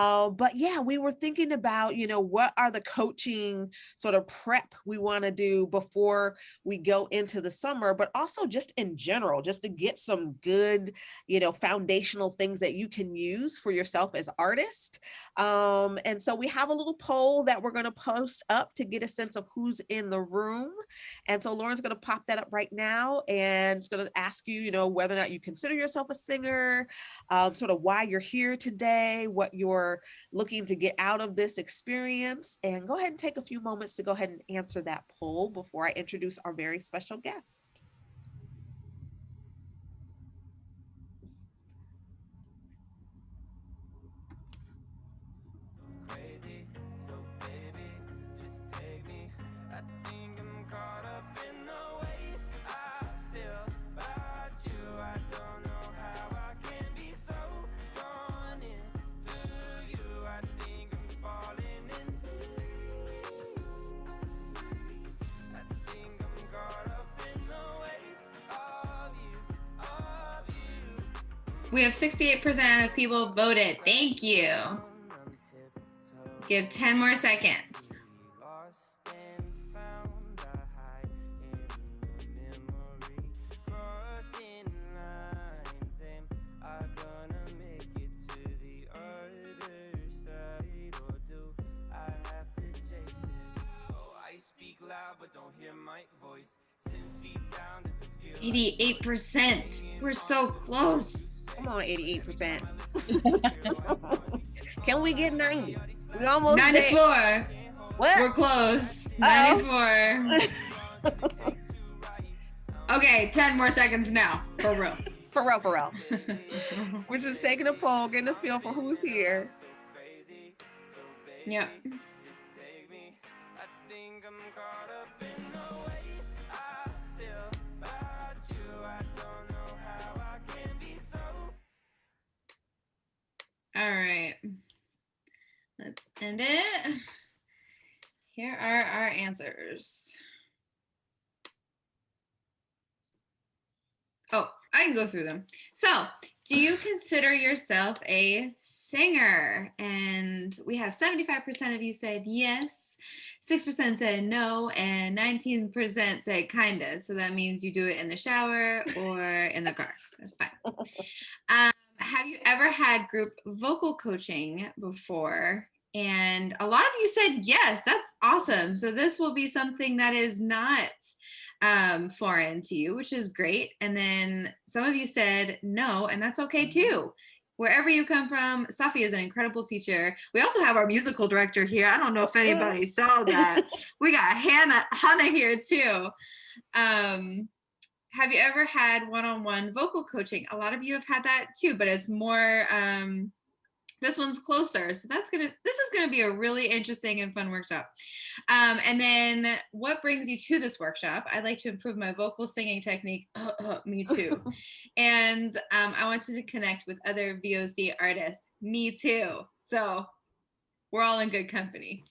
But yeah, we were thinking about, what are the coaching sort of prep we want to do before we go into the summer, but also just in general, just to get some good, foundational things that you can use for yourself as artist. And so we have a little poll that we're going to post up to get a sense of who's in the room. And so Lauren's going to pop that up right now, and it's going to ask you, whether or not you consider yourself a singer, sort of why you're here today, what you're looking to get out of this experience. And go ahead and take a few moments to go ahead and answer that poll before I introduce our very special guest. We have 68% of people voted. Thank you. Give 10 more seconds. But don't hear my voice. 88%. We're so close. Come on, 88%. Can we get 90? We almost 94. There. What? We're close. 94. Okay, 10 more seconds now. For real. For real. We're just taking a poll, getting a feel for who's here. Yep. All right, let's end it. Here are our answers. Oh, I can go through them. So, do you consider yourself a singer? And we have 75% of you said yes, 6% said no, and 19% said kinda. So that means you do it in the shower or in the car. That's fine. Have you ever had group vocal coaching before? And a lot of you said yes. That's awesome. So this will be something that is not foreign to you, which is great. And then some of you said no, and that's okay too. Wherever you come from, Sahffi is an incredible teacher. We also have our musical director here. I don't know if anybody saw that. We got Hannah here too. Have you ever had one-on-one vocal coaching? A lot of you have had that too, but it's more, this one's closer. So this is gonna be a really interesting and fun workshop. And then what brings you to this workshop? I'd like to improve my vocal singing technique. Me too. And I wanted to connect with other VOC artists. Me too. So we're all in good company.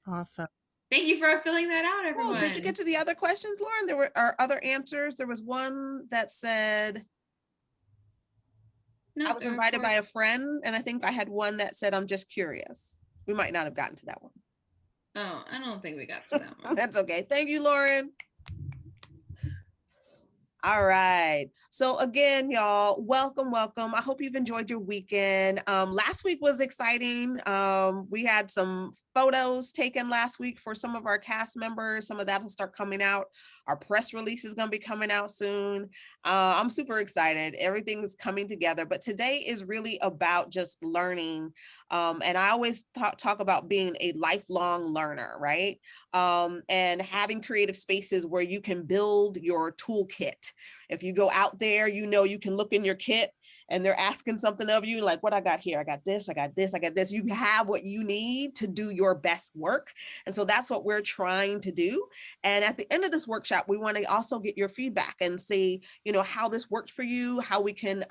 Awesome. Thank you for filling that out, everyone. Oh, did you get to the other questions, Lauren? There are other answers. There was one that said, no, I was invited by a friend, and I think I had one that said, I'm just curious. We might not have gotten to that one. Oh, I don't think we got to that one. That's okay. Thank you, Lauren. All right. So again, y'all, welcome. I hope you've enjoyed your weekend. Last week was exciting. We had some photos taken last week for some of our cast members. Some of that will start coming out. Our press release is going to be coming out soon. I'm super excited. Everything's coming together. But today is really about just learning. And I always talk about being a lifelong learner, right? And having creative spaces where you can build your toolkit. If you go out there, you can look in your kit and they're asking something of you, like, what I got here, I got this. You have what you need to do your best work. And so that's what we're trying to do. And at the end of this workshop, we want to also get your feedback and see, how this worked for you, how we can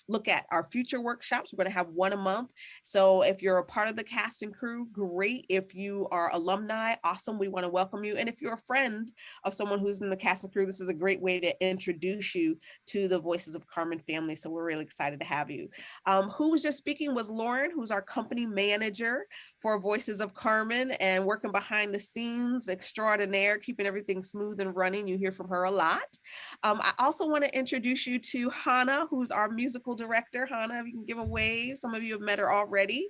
look at our future workshops. We're going to have one a month. So if you're a part of the cast and crew, great. If you are alumni, awesome. We want to welcome you. And if you're a friend of someone who's in the cast and crew, this is a great way to introduce you to the Voices of Carmen family. So we're really excited excited to have you. Who was just speaking was Lauren, who's our company manager for Voices of Carmen and working behind the scenes extraordinaire, keeping everything smooth and running. You hear from her a lot. I also want to introduce you to Hannah, who's our musical director. Hannah, you can give a wave. Some of you have met her already.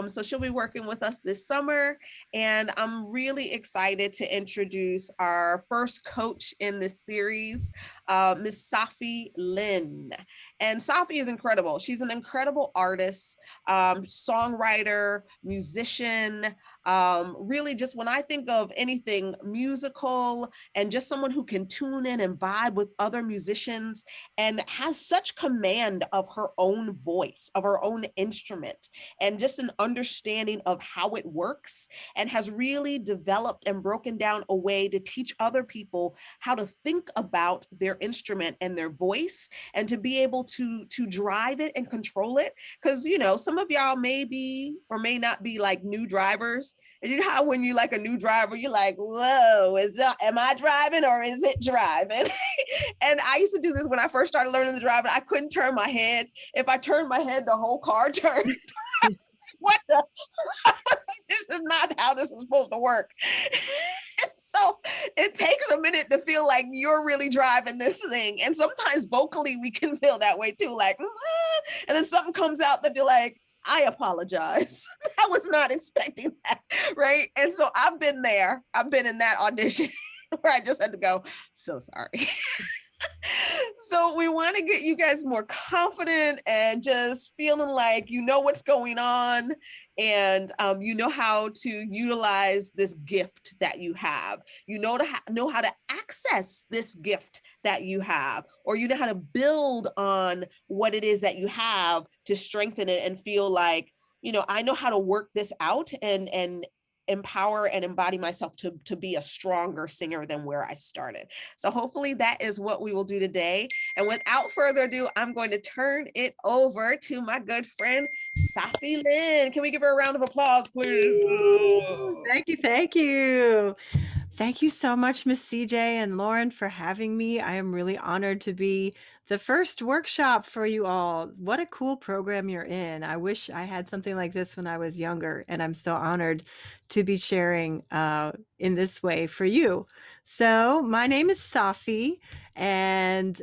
So she'll be working with us this summer. And I'm really excited to introduce our first coach in this series, Miss Sahffi Lynne. And Sahffi is incredible. She's an incredible artist, songwriter, musician. Really, just when I think of anything musical and just someone who can tune in and vibe with other musicians and has such command of her own voice, of her own instrument, and just an understanding of how it works, and has really developed and broken down a way to teach other people how to think about their instrument and their voice and to be able to drive it and control it. Because, you know, some of y'all may be or may not be like new drivers. And you know how when you like a new driver, you're like, whoa, am I driving or is it driving? And I used to do this when I first started learning to drive, and I couldn't turn my head. If I turned my head, the whole car turned. What the? This is not how this is supposed to work. So it takes a minute to feel like you're really driving this thing. And sometimes vocally we can feel that way too, like, and then something comes out that you're like, I apologize. I was not expecting that. Right. And so I've been there. I've been in that audition where I just had to go, so sorry. So we want to get you guys more confident and just feeling like you know what's going on, and you know how to utilize this gift that you have. You know how to access this gift that you have, or you know how to build on what it is that you have to strengthen it and feel like, you know, I know how to work this out and empower and embody myself to be a stronger singer than where I started. So hopefully that is what we will do today. And without further ado, I'm going to turn it over to my good friend, Sahffi Lynne. Can we give her a round of applause, please? Thank you. Thank you. Thank you so much, Miss CJ and Lauren, for having me. I am really honored to be the first workshop for you all. What a cool program you're in. I wish I had something like this when I was younger, and I'm so honored to be sharing in this way for you. So my name is Sahffi, and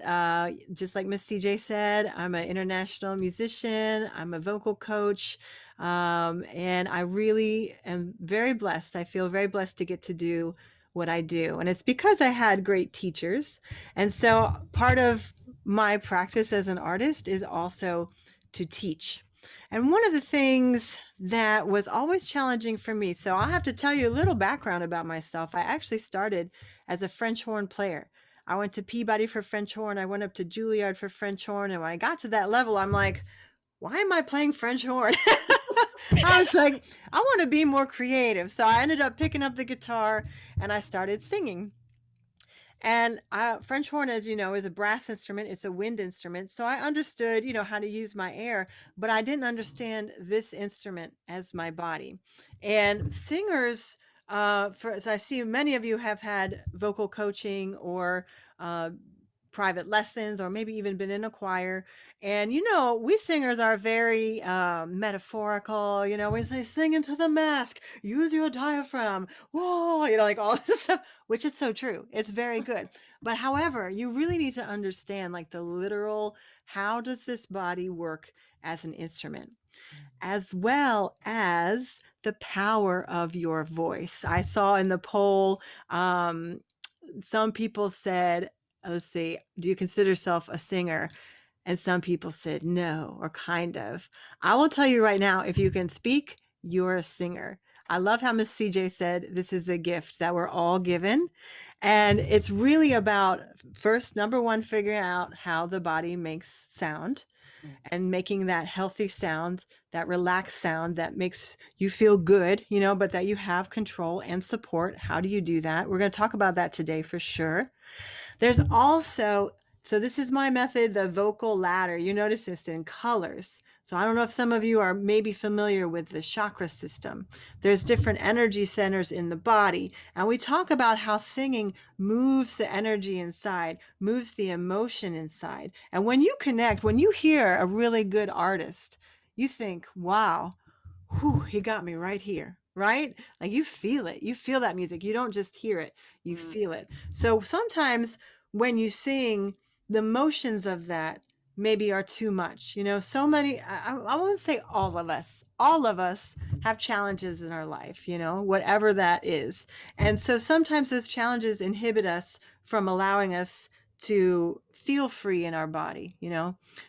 just like Miss CJ said, I'm an international musician. I'm a vocal coach. And I really am very blessed. I feel very blessed to get to do what I do. And it's because I had great teachers. And so part of my practice as an artist is also to teach. And one of the things that was always challenging for me, so I'll have to tell you a little background about myself. I actually started as a French horn player. I went to Peabody for French horn. I went up to Juilliard for French horn. And when I got to that level, I'm like, why am I playing French horn? I was like, I want to be more creative. So I ended up picking up the guitar and I started singing. And French horn, as you know, is a brass instrument. It's a wind instrument. So I understood, how to use my air, but I didn't understand this instrument as my body. And singers, as I see many of you have had vocal coaching or private lessons, or maybe even been in a choir. And, we singers are very metaphorical, we say, sing into the mask, use your diaphragm, whoa, like all this stuff, which is so true. It's very good. But however, you really need to understand like the literal, how does this body work as an instrument, as well as the power of your voice. I saw in the poll, some people said, let's see, do you consider yourself a singer? And some people said no, or kind of. I will tell you right now, if you can speak, you're a singer. I love how Miss CJ said, this is a gift that we're all given. And it's really about first, number one, figuring out how the body makes sound and making that healthy sound, that relaxed sound that makes you feel good, but that you have control and support. How do you do that? We're going to talk about that today for sure. There's also, so this is my method, the vocal ladder. You notice this in colors. So I don't know if some of you are maybe familiar with the chakra system. There's different energy centers in the body. And we talk about how singing moves the energy inside, moves the emotion inside. And when you connect, when you hear a really good artist, you think, wow, whew, he got me right here, right? Like you feel it. You feel that music. You don't just hear it, you Mm. feel it. So sometimes when you sing, the motions of that maybe are too much. So many, I won't say all of us have challenges in our life, whatever that is. And so sometimes those challenges inhibit us from allowing us to feel free in our body.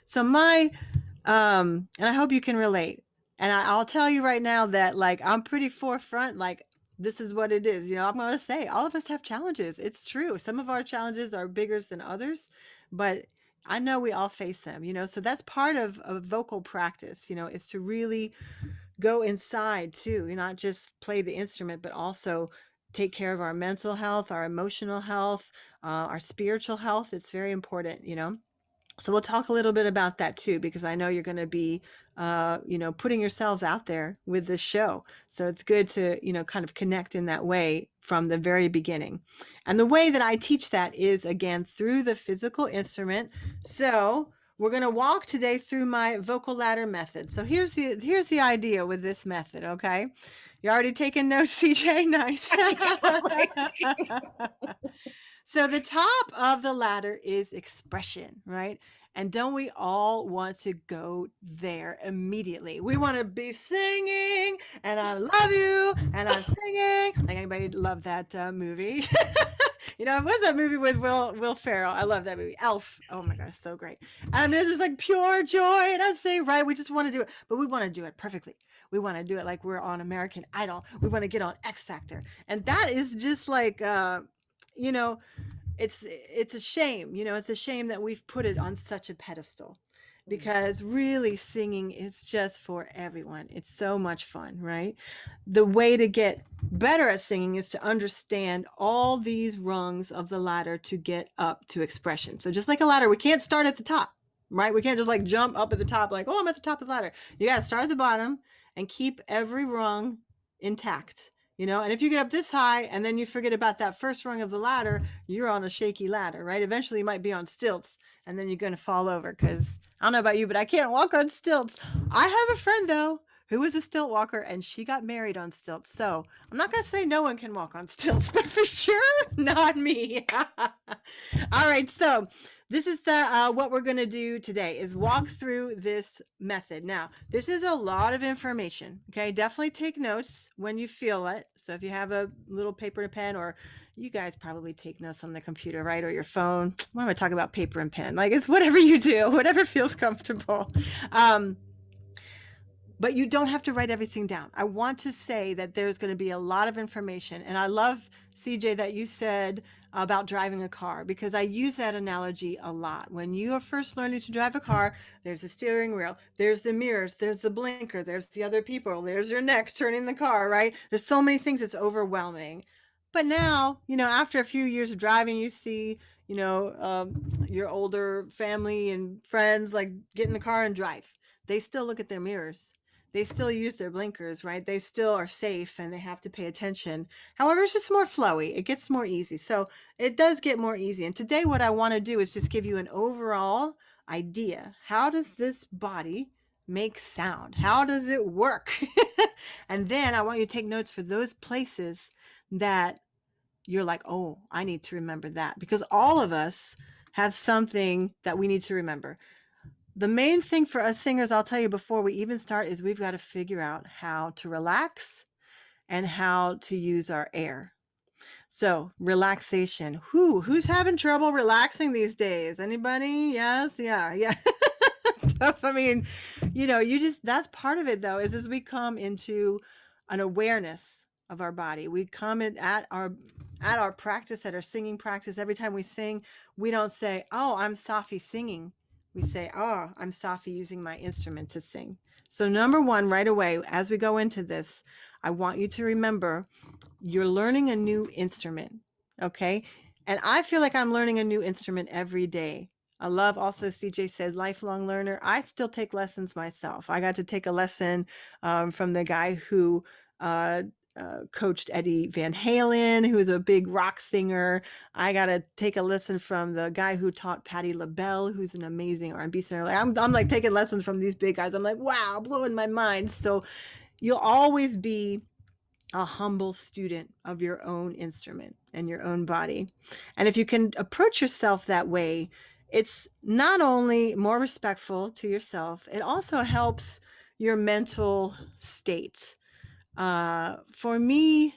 So and I hope you can relate. And I'll tell you right now that like I'm pretty forefront, like this is what it is. I'm going to say all of us have challenges. It's true. Some of our challenges are bigger than others, but I know we all face them. So that's part of vocal practice, is to really go inside too, not just play the instrument, but also take care of our mental health, our emotional health, our spiritual health. It's very important. So we'll talk a little bit about that too, because I know you're going to be, putting yourselves out there with this show. So it's good to, kind of connect in that way from the very beginning. And the way that I teach that is again through the physical instrument. So we're going to walk today through my vocal ladder method. So here's the idea with this method. Okay. You already taking notes, CJ? Nice. So the top of the ladder is expression, right? And don't we all want to go there immediately? We want to be singing, and I love you, and I'm singing. Like anybody love that movie? What's that movie with Will Ferrell? I love that movie. Elf. Oh my gosh, so great. And it's just like pure joy. And I'm saying, right? We just want to do it, but we want to do it perfectly. We want to do it like we're on American Idol. We want to get on X Factor, and that is just like, you know, it's a shame. It's a shame that we've put it on such a pedestal, because really singing is just for everyone. It's so much fun, right? The way to get better at singing is to understand all these rungs of the ladder to get up to expression. So just like a ladder, we can't start at the top, right? We can't just like jump up at the top like, oh, I'm at the top of the ladder. You got to start at the bottom and keep every rung intact. And if you get up this high and then you forget about that first rung of the ladder, you're on a shaky ladder, right? Eventually you might be on stilts, and then you're going to fall over, because I don't know about you, but I can't walk on stilts. I have a friend though who was a stilt walker, and she got married on stilts. So I'm not going to say no one can walk on stilts, but for sure not me. All right. So this is the what we're going to do today is walk through this method. Now, this is a lot of information. Okay. Definitely take notes when you feel it. So if you have a little paper and pen, or you guys probably take notes on the computer, right? Or your phone. Why am I talking about paper and pen? Like, it's whatever you do, whatever feels comfortable. But you don't have to write everything down. I want to say that there's going to be a lot of information. And I love, CJ, that you said about driving a car, because I use that analogy a lot. When you are first learning to drive a car, there's a steering wheel, there's the mirrors, there's the blinker, there's the other people, there's your neck turning the car, right? There's so many things, it's overwhelming. But now, after a few years of driving, you see, your older family and friends like get in the car and drive. They still look at their mirrors. They still use their blinkers, right? They still are safe and they have to pay attention. However, it's just more flowy. It gets more easy. So it does get more easy. And today what I want to do is just give you an overall idea. How does this body make sound? How does it work? And then I want you to take notes for those places that you're like, oh, I need to remember that, because all of us have something that we need to remember. The main thing for us singers, I'll tell you before we even start, is we've got to figure out how to relax and how to use our air. So relaxation. Who's having trouble relaxing these days? Anybody? Yes. Yeah. Stuff. I mean, that's part of it though, is as we come into an awareness of our body, we come in at our practice, at our singing practice. Every time we sing, we don't say, oh, I'm Sahffi singing. We say, oh, I'm Sahffi using my instrument to sing. So number one, right away, as we go into this, I want you to remember you're learning a new instrument. Okay. And I feel like I'm learning a new instrument every day. I love also CJ said lifelong learner. I still take lessons myself. I got to take a lesson from the guy who uh, coached Eddie Van Halen, who's a big rock singer. I got to take a lesson from the guy who taught Patti LaBelle, who's an amazing R&B singer. Like I'm like taking lessons from these big guys. I'm like, wow, blowing my mind. So you'll always be a humble student of your own instrument and your own body. And if you can approach yourself that way, it's not only more respectful to yourself, it also helps your mental state. For me,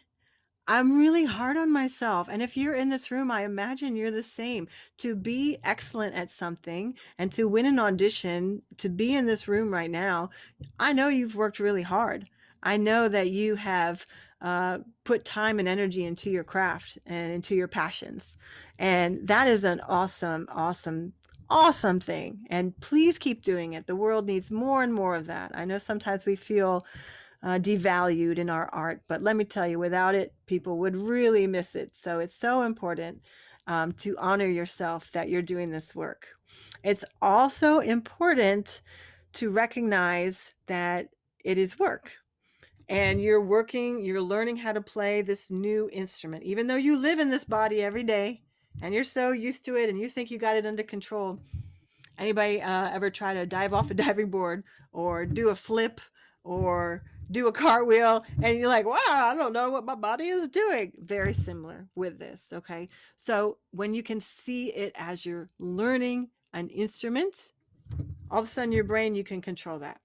I'm really hard on myself. And if you're in this room, I imagine you're the same. To be excellent at something and to win an audition, to be in this room right now, I know you've worked really hard. I know that you have put time and energy into your craft and into your passions. And that is an awesome, awesome, awesome thing. And please keep doing it. The world needs more and more of that. I know sometimes we feel devalued in our art. But let me tell you, without it, people would really miss it. So it's so important to honor yourself that you're doing this work. It's also important to recognize that it is work and you're working, you're learning how to play this new instrument, even though you live in this body every day and you're so used to it and you think you got it under control. Anybody ever try to dive off a diving board or do a flip or do a cartwheel and you're like, wow, I don't know what my body is doing? Very similar with this. Okay. So when you can see it as you're learning an instrument, all of a sudden your brain, you can control that.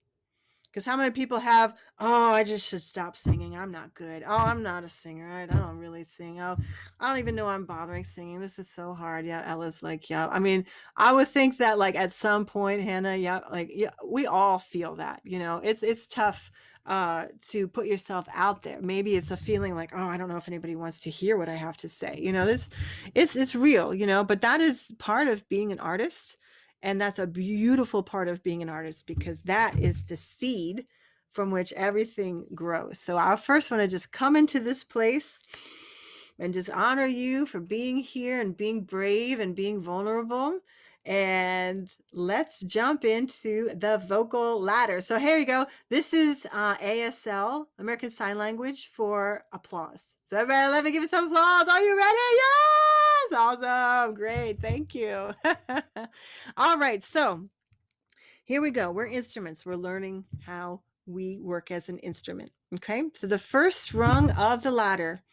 Because how many people have, oh, I just should stop singing. I'm not good. Oh, I'm not a singer. I don't really sing. Oh, I don't even know I'm bothering singing. This is so hard. Yeah, Ella's like, yeah. I mean, I would think that like at some point, Hannah, yeah, like yeah, we all feel that. You know, it's tough to put yourself out there. Maybe it's a feeling like, oh, I don't know if anybody wants to hear what I have to say. You know, this it's real. You know, but that is part of being an artist. And that's a beautiful part of being an artist because that is the seed from which everything grows. So I first want to just come into this place and just honor you for being here and being brave and being vulnerable. And let's jump into the vocal ladder. So here you go. This is ASL, American Sign Language, for applause. So everybody, let me give you some applause. Are you ready? Yes! Awesome. Great. Thank you. All right. So here we go. We're instruments. We're learning how we work as an instrument. Okay. So the first rung of the ladder,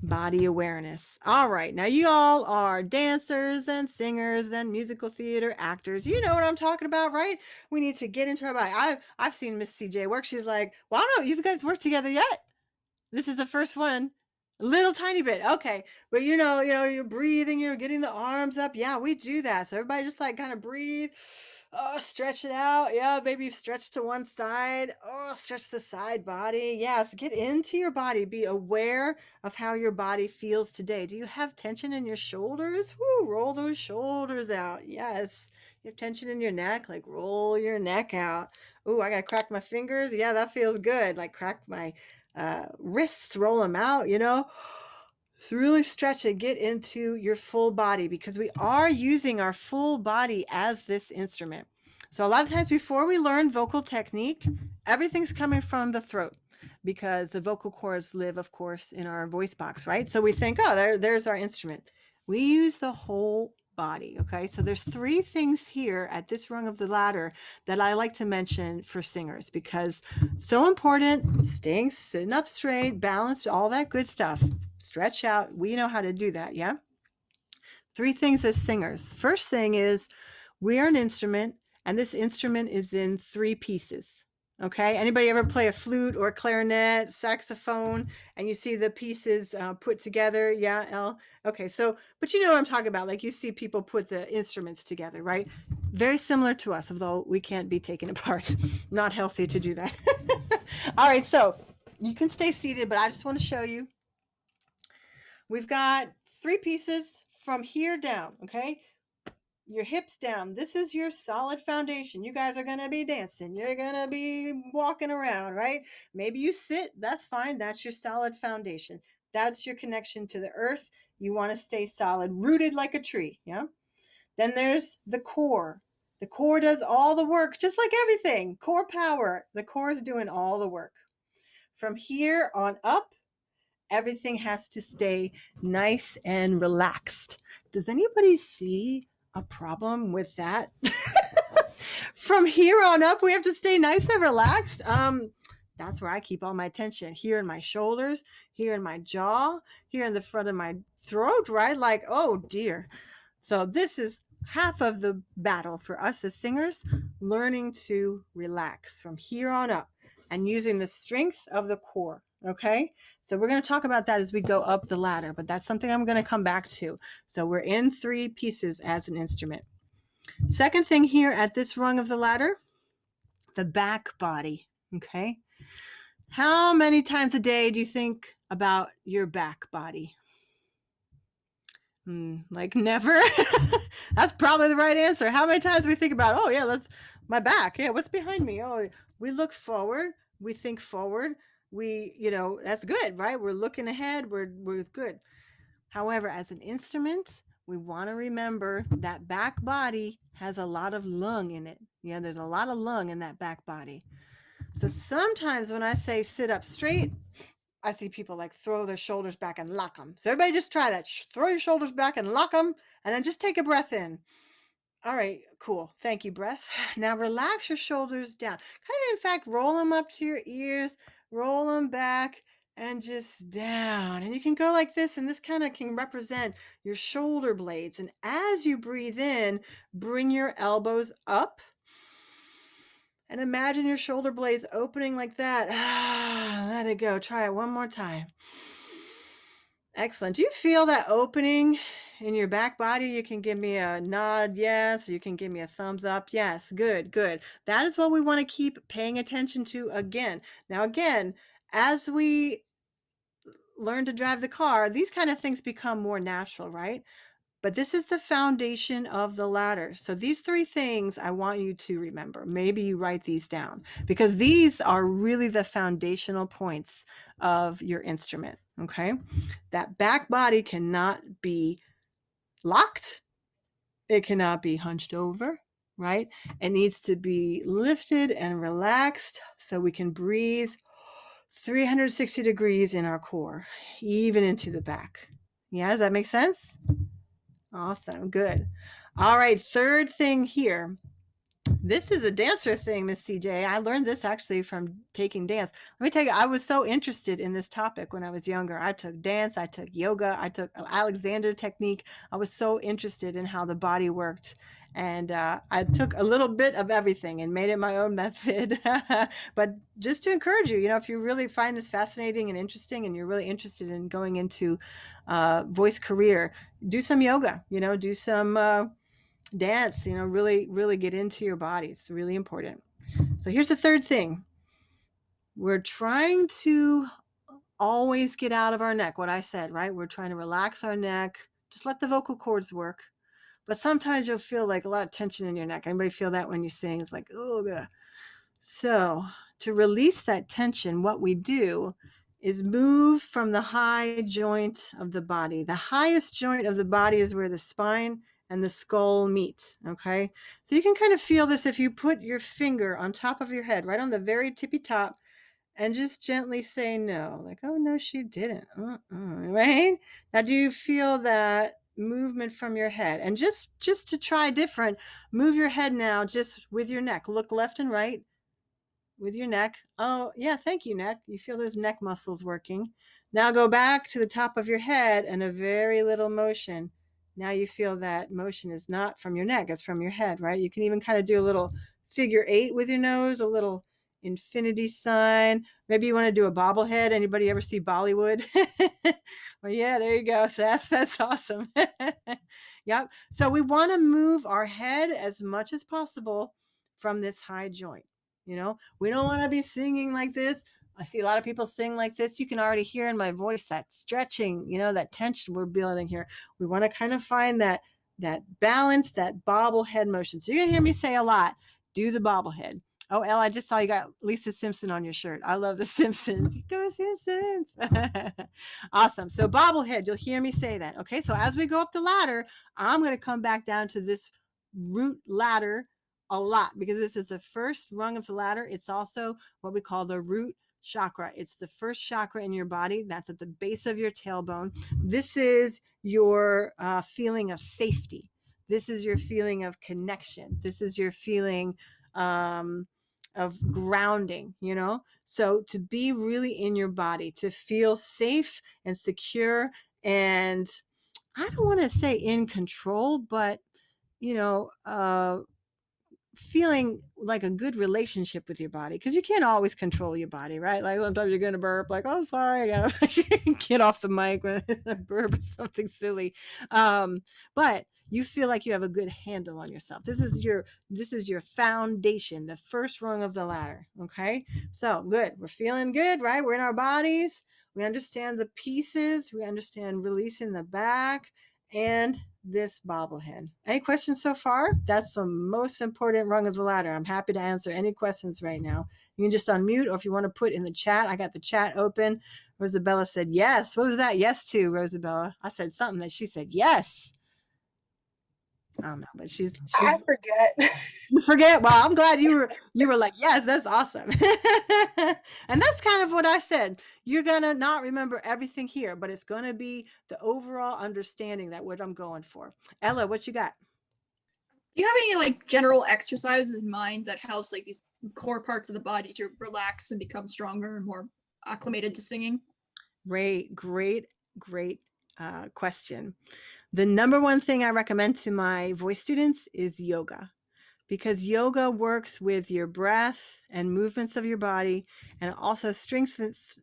body awareness. All right. Now you all are dancers and singers and musical theater actors. You know what I'm talking about, right? We need to get into our body. I've seen Miss CJ work. She's like, well, I don't know, you guys worked together yet? This is the first one. A little tiny bit. Okay. But you're breathing, you're getting the arms up. Yeah, we do that. So everybody just like kind of breathe. Oh, stretch it out. Yeah, maybe stretch to one side. Oh, stretch the side body. Yes, get into your body. Be aware of how your body feels today. Do you have tension in your shoulders? Woo, roll those shoulders out. Yes. You have tension in your neck, like roll your neck out. Oh, I gotta crack my fingers. Yeah, that feels good. Like crack my wrists, roll them out, So really stretch it, get into your full body because we are using our full body as this instrument. So a lot of times before we learn vocal technique, everything's coming from the throat because the vocal cords live, of course, in our voice box, right? So we think, oh, there's our instrument. We use the whole body. Okay. So there's three things here at this rung of the ladder that I like to mention for singers because so important, sitting up straight, balanced, all that good stuff. Stretch out. We know how to do that. Yeah. Three things as singers. First thing is we're an instrument and this instrument is in three pieces. Okay. Anybody ever play a flute or clarinet, saxophone, and you see the pieces put together? Yeah. Elle? Okay. So, but you know what I'm talking about. Like you see people put the instruments together, right? Very similar to us, although we can't be taken apart. Not healthy to do that. All right. So you can stay seated, but I just want to show you. We've got three pieces from here down. Okay. Your hips down. This is your solid foundation. You guys are going to be dancing. You're going to be walking around, right? Maybe you sit. That's fine. That's your solid foundation. That's your connection to the earth. You want to stay solid, rooted like a tree. Yeah. Then there's the core. The core does all the work, just like everything. Core power. The core is doing all the work. From here on up, everything has to stay nice and relaxed. Does anybody see a problem with that? From here on up, we have to stay nice and relaxed. That's where I keep all my tension, here in my shoulders, here in my jaw, here in the front of my throat, right? Like, oh dear. So this is half of the battle for us as singers, learning to relax from here on up and using the strength of the core. Okay. So we're going to talk about that as we go up the ladder, but that's something I'm going to come back to. So we're in 3 pieces as an instrument. Second thing here at this rung of the ladder, the back body. Okay. How many times a day do you think about your back body? Like never. That's probably the right answer. How many times do we think about, oh yeah, that's my back. Yeah, what's behind me? Oh, we look forward. We think forward. That's good, right? We're looking ahead. We're good. However, as an instrument, we want to remember that back body has a lot of lung in it. Yeah, there's a lot of lung in that back body. So sometimes when I say sit up straight, I see people like throw their shoulders back and lock them. So everybody just try that. Throw your shoulders back and lock them, and then just take a breath in. All right, cool. Thank you, breath. Now relax your shoulders down. Kind of, in fact, roll them up to your ears, roll them back, and just down. And you can go like this, and this kind of can represent your shoulder blades. And as you breathe in, bring your elbows up. And imagine your shoulder blades opening like that. Let it go. Try it one more time. Excellent. Do you feel that opening in your back body? You can give me a nod, yes. You can give me a thumbs up, yes. Good, good. That is what we want to keep paying attention to again. Now, again, as we learn to drive the car, these kind of things become more natural, right? But this is the foundation of the ladder. So these 3 things I want you to remember. Maybe you write these down because these are really the foundational points of your instrument. Okay. That back body cannot be locked. It cannot be hunched over, right? It needs to be lifted and relaxed so we can breathe 360 degrees in our core, even into the back. Yeah, does that make sense? Awesome. Good. All right. Third thing here. This is a dancer thing, Miss CJ. I learned this actually from taking dance. Let me tell you, I was so interested in this topic when I was younger. I took dance, I took yoga, I took Alexander technique. I was so interested in how the body worked. And I took a little bit of everything and made it my own method. But just to encourage you, if you really find this fascinating and interesting and you're really interested in going into voice career, do some yoga, do some dance, really get into your body. It's really important. So here's the third thing. We're trying to always get out of our neck. What I said, right? We're trying to relax our neck. Just let the vocal cords work. But sometimes you'll feel like a lot of tension in your neck. Anybody feel that when you sing? It's like, oh, God. So to release that tension, what we do is move from the high joint of the body. The highest joint of the body is where the spine and the skull meet. Okay. So you can kind of feel this if you put your finger on top of your head, right on the very tippy top, and just gently say no. Like, oh, no, she didn't. Right? Now, do you feel that movement from your head? And just to try different, move your head now just with your neck. Look left and right with your neck. Oh, yeah, thank you, neck. You feel those neck muscles working. Now go back to the top of your head and a very little motion. Now you feel that motion is not from your neck, it's from your head, right? You can even kind of do a little figure 8 with your nose, a little infinity sign. Maybe you want to do a bobblehead. Anybody ever see Bollywood? Well, yeah, there you go. That's awesome. Yep. So we want to move our head as much as possible from this high joint. We don't want to be singing like this. I see a lot of people sing like this. You can already hear in my voice that stretching, that tension we're building here. We want to kind of find that balance, that bobblehead motion. So you're going to hear me say a lot, do the bobblehead. Oh, Elle, I just saw you got Lisa Simpson on your shirt. I love the Simpsons. Go Simpsons. Awesome. So bobblehead, you'll hear me say that. Okay. So as we go up the ladder, I'm going to come back down to this root ladder a lot because this is the first rung of the ladder. It's also what we call the root chakra. It's the first chakra in your body. That's at the base of your tailbone. This is your feeling of safety. This is your feeling of connection. This is your feeling of grounding, you know? So to be really in your body, to feel safe and secure, and I don't want to say in control, but, you know, feeling like a good relationship with your body, because you can't always control your body, right? Like sometimes you're gonna burp, like, oh sorry, I gotta get off the mic when I burp or something silly. But you feel like you have a good handle on yourself. This is your foundation, the first rung of the ladder. Okay, so good, we're feeling good, right? We're in our bodies, we understand the pieces, we understand releasing the back and this bobblehead. Any questions so far? That's the most important rung of the ladder. I'm happy to answer any questions right now. You can just unmute, or if you want to put in the chat, I got the chat open. Rosabella said yes. What was that yes to, Rosabella? I said something that she said yes. I don't know, but she's I forget. you forget. Well, I'm glad you were like, yes, that's awesome. And that's kind of what I said. You're gonna not remember everything here, but it's gonna be the overall understanding that what I'm going for. Ella, what you got? Do you have any like general exercises in mind that helps like these core parts of the body to relax and become stronger and more acclimated to singing? Great question. The number one thing I recommend to my voice students is yoga, because yoga works with your breath and movements of your body, and it also strengthens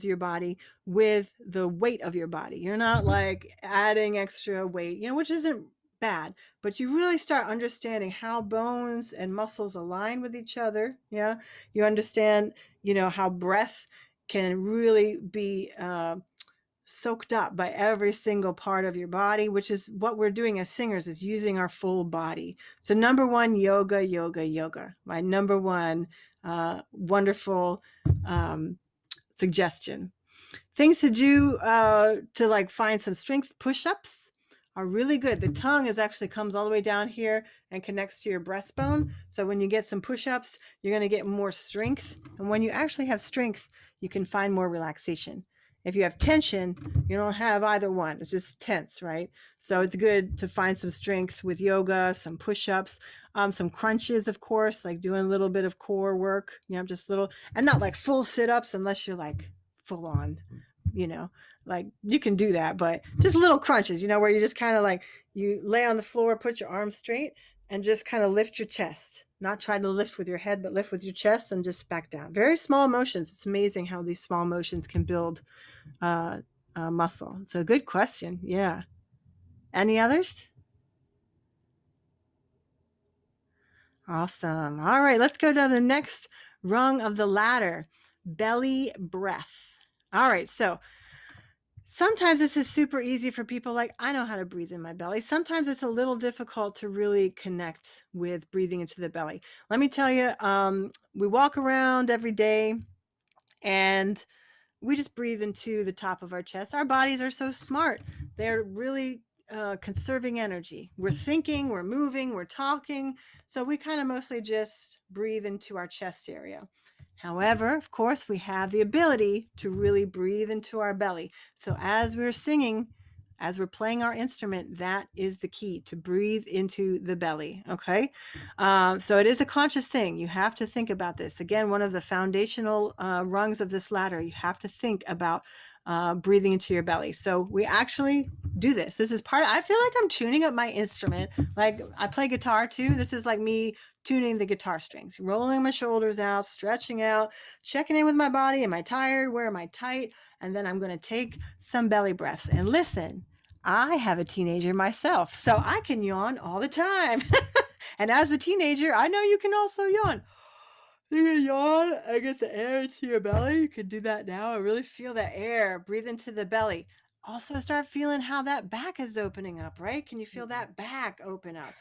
your body with the weight of your body. You're not like adding extra weight, you know, which isn't bad, but you really start understanding how bones and muscles align with each other. Yeah, you understand, you know, how breath can really be soaked up by every single part of your body, which is what we're doing as singers, is using our full body. So number one, yoga. My number one wonderful suggestion. Things to do to like find some strength. Push-ups are really good. The tongue is actually comes all the way down here and connects to your breastbone. So when you get some push-ups, you're going to get more strength. And when you actually have strength, you can find more relaxation. If you have tension, you don't have either one. It's just tense, right? So it's good to find some strength with yoga, some push-ups, some crunches, of course, like doing a little bit of core work, you know, just little, and not like full sit-ups unless you're like full on, you know, like you can do that, but just little crunches, you know, where you just kind of like, you lay on the floor, put your arms straight and just kind of lift your chest, not try to lift with your head, but lift with your chest and just back down. Very small motions. It's amazing how these small motions can build muscle. It's a good question. Yeah. Any others? Awesome. All right, let's go to the next rung of the ladder, belly breath. All right, so sometimes this is super easy for people, like I know how to breathe in my belly. Sometimes it's a little difficult to really connect with breathing into the belly. Let me tell you, we walk around every day and we just breathe into the top of our chest. Our bodies are so smart. They're really conserving energy. We're thinking, we're moving, we're talking. So we kind of mostly just breathe into our chest area. However, of course, we have the ability to really breathe into our belly. So as we're singing, as we're playing our instrument, that is the key, to breathe into the belly. Okay. So it is a conscious thing. You have to think about this. Again, one of the foundational rungs of this ladder, you have to think about breathing into your belly. So we actually do this. This is I feel like I'm tuning up my instrument. Like I play guitar too. This is like me tuning the guitar strings, rolling my shoulders out, stretching out, checking in with my body. Am I tired? Where am I tight? And then I'm going to take some belly breaths. And listen, I have a teenager myself, so I can yawn all the time. And as a teenager, I know you can also yawn. You're gonna yawn and get the air into your belly. You can do that now. I really feel that air. Breathe into the belly. Also start feeling how that back is opening up, right? Can you feel that back open up?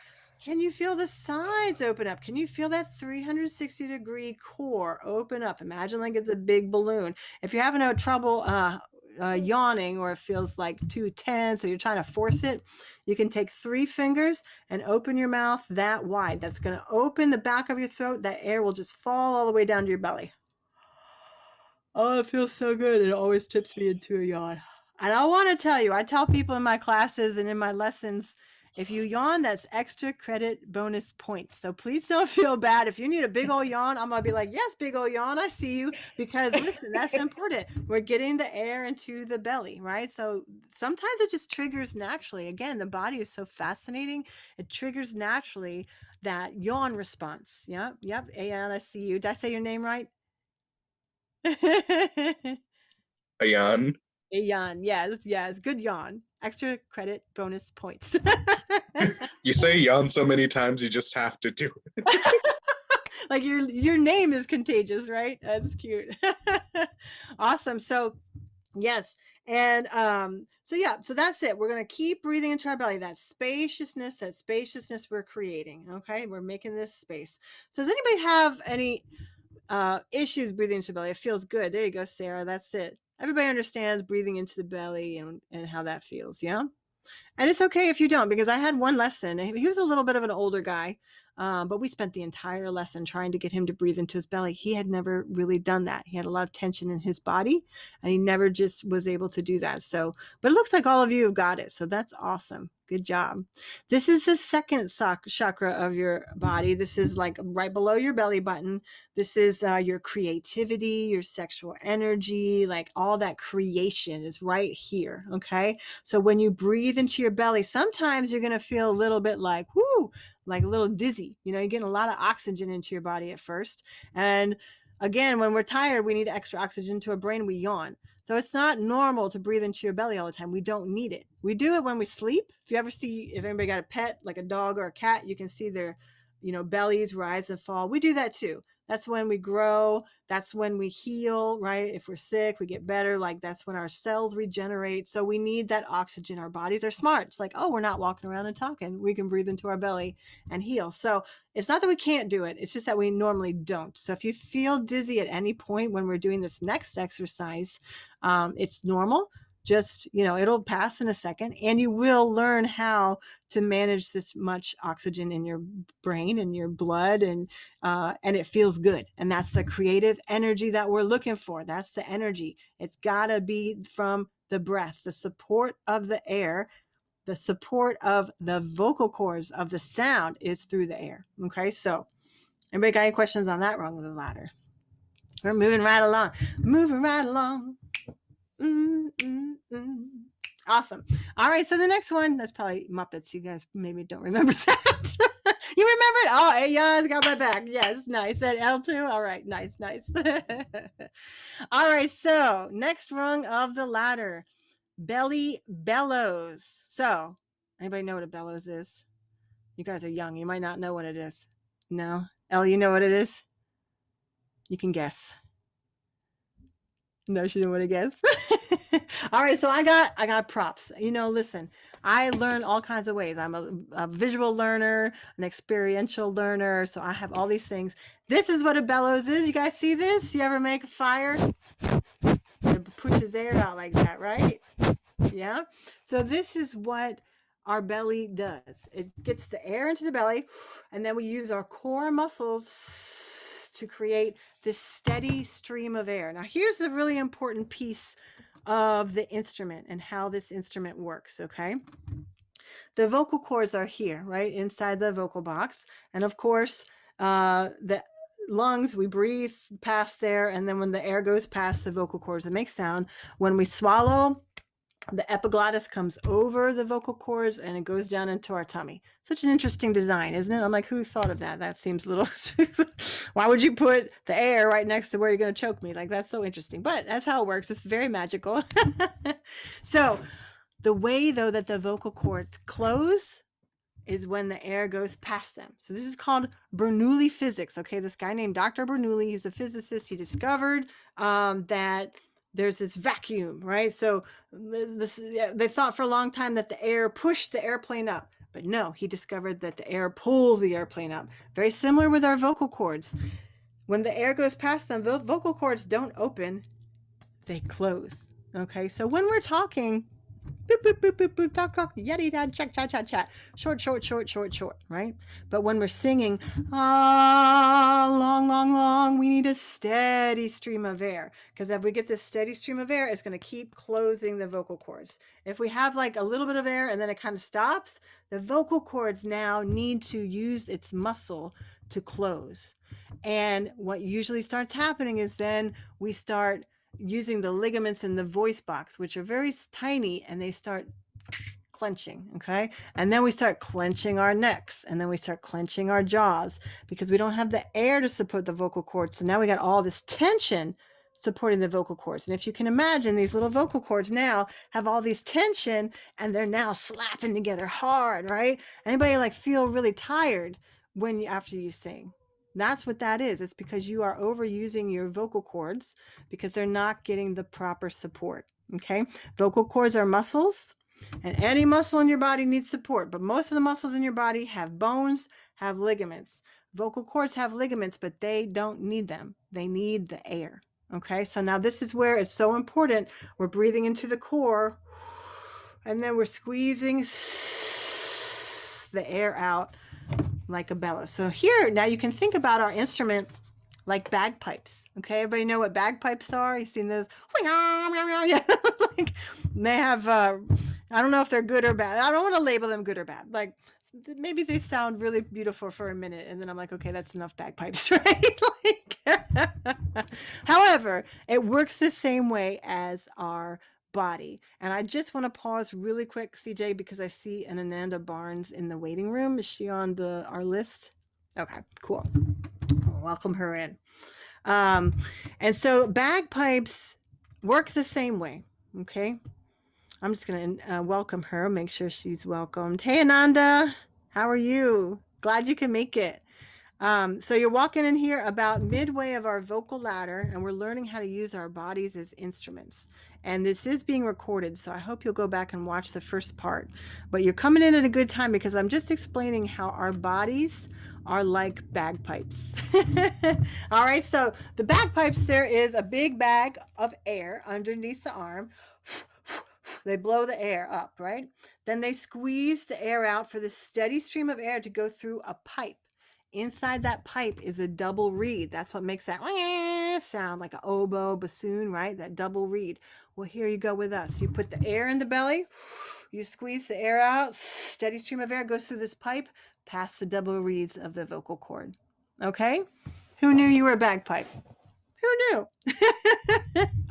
Can you feel the sides open up? Can you feel that 360-degree core open up? Imagine like it's a big balloon. If you're having no trouble yawning, or it feels like too tense, or you're trying to force it, you can take 3 fingers and open your mouth that wide. That's going to open the back of your throat. That air will just fall all the way down to your belly. Oh, it feels so good. It always tips me into a yawn. And I want to tell you, I tell people in my classes and in my lessons, if you yawn, that's extra credit bonus points. So please don't feel bad. If you need a big old yawn, I'm going to be like, yes, big old yawn, I see you. Because listen, that's important. We're getting the air into the belly, right? So sometimes it just triggers naturally. Again, the body is so fascinating. It triggers naturally that yawn response. Yep. Ayan, I see you. Did I say your name right? Ayan. A yawn. Yes. Good yawn. Extra credit bonus points. You say yawn so many times, you just have to do it. Like your name is contagious, right? That's cute. Awesome. So yes. And so that's it. We're going to keep breathing into our belly. That spaciousness we're creating. Okay. We're making this space. So does anybody have any issues breathing into the belly? It feels good. There you go, Sarah. That's it. Everybody understands breathing into the belly and how that feels. Yeah. And it's okay if you don't, because I had one lesson. He was a little bit of an older guy, but we spent the entire lesson trying to get him to breathe into his belly. He had never really done that. He had a lot of tension in his body, and he never just was able to do that. So, but it looks like all of you have got it. So that's awesome. Good job. This is the second chakra of your body. This is like right below your belly button. This is your creativity, your sexual energy, like all that creation is right here. Okay. So when you breathe into your belly, sometimes you're going to feel a little bit like, whoo, like a little dizzy. You know, you're getting a lot of oxygen into your body at first. And again, when we're tired, we need extra oxygen to our brain. We yawn. So it's not normal to breathe into your belly all the time. We don't need it. We do it when we sleep. If anybody got a pet, like a dog or a cat, you can see their, bellies rise and fall. We do that too. That's when we grow. That's when we heal, right? If we're sick, we get better. Like that's when our cells regenerate. So we need that oxygen. Our bodies are smart. It's like, oh, we're not walking around and talking. We can breathe into our belly and heal. So it's not that we can't do it. It's just that we normally don't. So if you feel dizzy at any point when we're doing this next exercise, it's normal. Just, it'll pass in a second, and you will learn how to manage this much oxygen in your brain and your blood, and it feels good. And that's the creative energy that we're looking for. That's the energy. It's gotta be from the breath, the support of the air, the support of the vocal cords of the sound is through the air. Okay, so anybody got any questions on that rung of the ladder? We're moving right along. Awesome. All right. So the next one, that's probably Muppets. You guys maybe don't remember that. You remember it? Oh, hey, yeah, it's got my back. Yes, nice. That L2. All right. Nice. All right. So next rung of the ladder, belly bellows. So anybody know what a bellows is? You guys are young. You might not know what it is. No? Elle, you know what it is? You can guess. No, she didn't want to guess. All right, so I got props. Listen, I learn all kinds of ways. I'm a visual learner, an experiential learner, so I have all these things. This is what a bellows is. You guys see this? You ever make a fire? It pushes air out like that, right? Yeah. So this is what our belly does. It gets the air into the belly, and then we use our core muscles to create this steady stream of air. Now, here's the really important piece of the instrument and how this instrument works, okay? The vocal cords are here, right, inside the vocal box. And of course, the lungs, we breathe past there, and then when the air goes past the vocal cords, it makes sound. When we swallow, the epiglottis comes over the vocal cords and it goes down into our tummy. Such an interesting design, isn't it? I'm like, who thought of that? That seems a little... Why would you put the air right next to where you're going to choke me? Like, that's so interesting. But that's how it works. It's very magical. So the way, though, that the vocal cords close is when the air goes past them. So this is called Bernoulli physics. Okay, this guy named Dr. Bernoulli, who's a physicist, he discovered that there's this vacuum, right? So they thought for a long time that the air pushed the airplane up, But no, he discovered that the air pulls the airplane up. Very similar with our vocal cords. When the air goes past them, the vocal cords don't open, they close. Okay, so when we're talking, boop, boop, boop, boop, boop, talk, yada, yada, chat, chat, chat, chat, short, short, short, short, short, right? But when we're singing, long, long, long, we need a steady stream of air. Because if we get this steady stream of air, it's going to keep closing the vocal cords. If we have like a little bit of air and then it kind of stops, the vocal cords now need to use its muscle to close. And what usually starts happening is then we start using the ligaments in the voice box, which are very tiny, and they start clenching. Okay. And then we start clenching our necks, and then we start clenching our jaws because we don't have the air to support the vocal cords. So now we got all this tension supporting the vocal cords. And if you can imagine, these little vocal cords now have all these tension, and they're now slapping together hard, right? Anybody like feel really tired when you, after you sing? That's what that is. It's because you are overusing your vocal cords because they're not getting the proper support. Okay. Vocal cords are muscles, and any muscle in your body needs support, but most of the muscles in your body have bones, have ligaments. Vocal cords have ligaments, but they don't need them. They need the air. Okay. So now this is where it's so important. We're breathing into the core, and then we're squeezing the air out like a bellows. So here, now you can think about our instrument like bagpipes. Okay, everybody know what bagpipes are? You've seen those? Yeah. Like, they have, I don't know if they're good or bad. I don't want to label them good or bad. Like, maybe they sound really beautiful for a minute, and then I'm like, okay, that's enough bagpipes, right? Like, however, it works the same way as our body. And I just want to pause really quick, CJ, because I see an Ananda Barnes in the waiting room. Is she on our list? Okay, cool. Welcome her in. And so bagpipes work the same way. Okay. I'm just going to welcome her, make sure she's welcomed. Hey, Ananda, how are you? Glad you can make it. So you're walking in here about midway of our vocal ladder, and we're learning how to use our bodies as instruments. And this is being recorded, so I hope you'll go back and watch the first part. But you're coming in at a good time because I'm just explaining how our bodies are like bagpipes. All right, so the bagpipes, there is a big bag of air underneath the arm. They blow the air up, right? Then they squeeze the air out for this steady stream of air to go through a pipe. Inside that pipe is a double reed. That's what makes that sound, like an oboe, bassoon, right? That double reed. Well, here you go with us. You put the air in the belly, you squeeze the air out, steady stream of air goes through this pipe, past the double reeds of the vocal cord. Okay? Who knew you were a bagpipe? Who knew?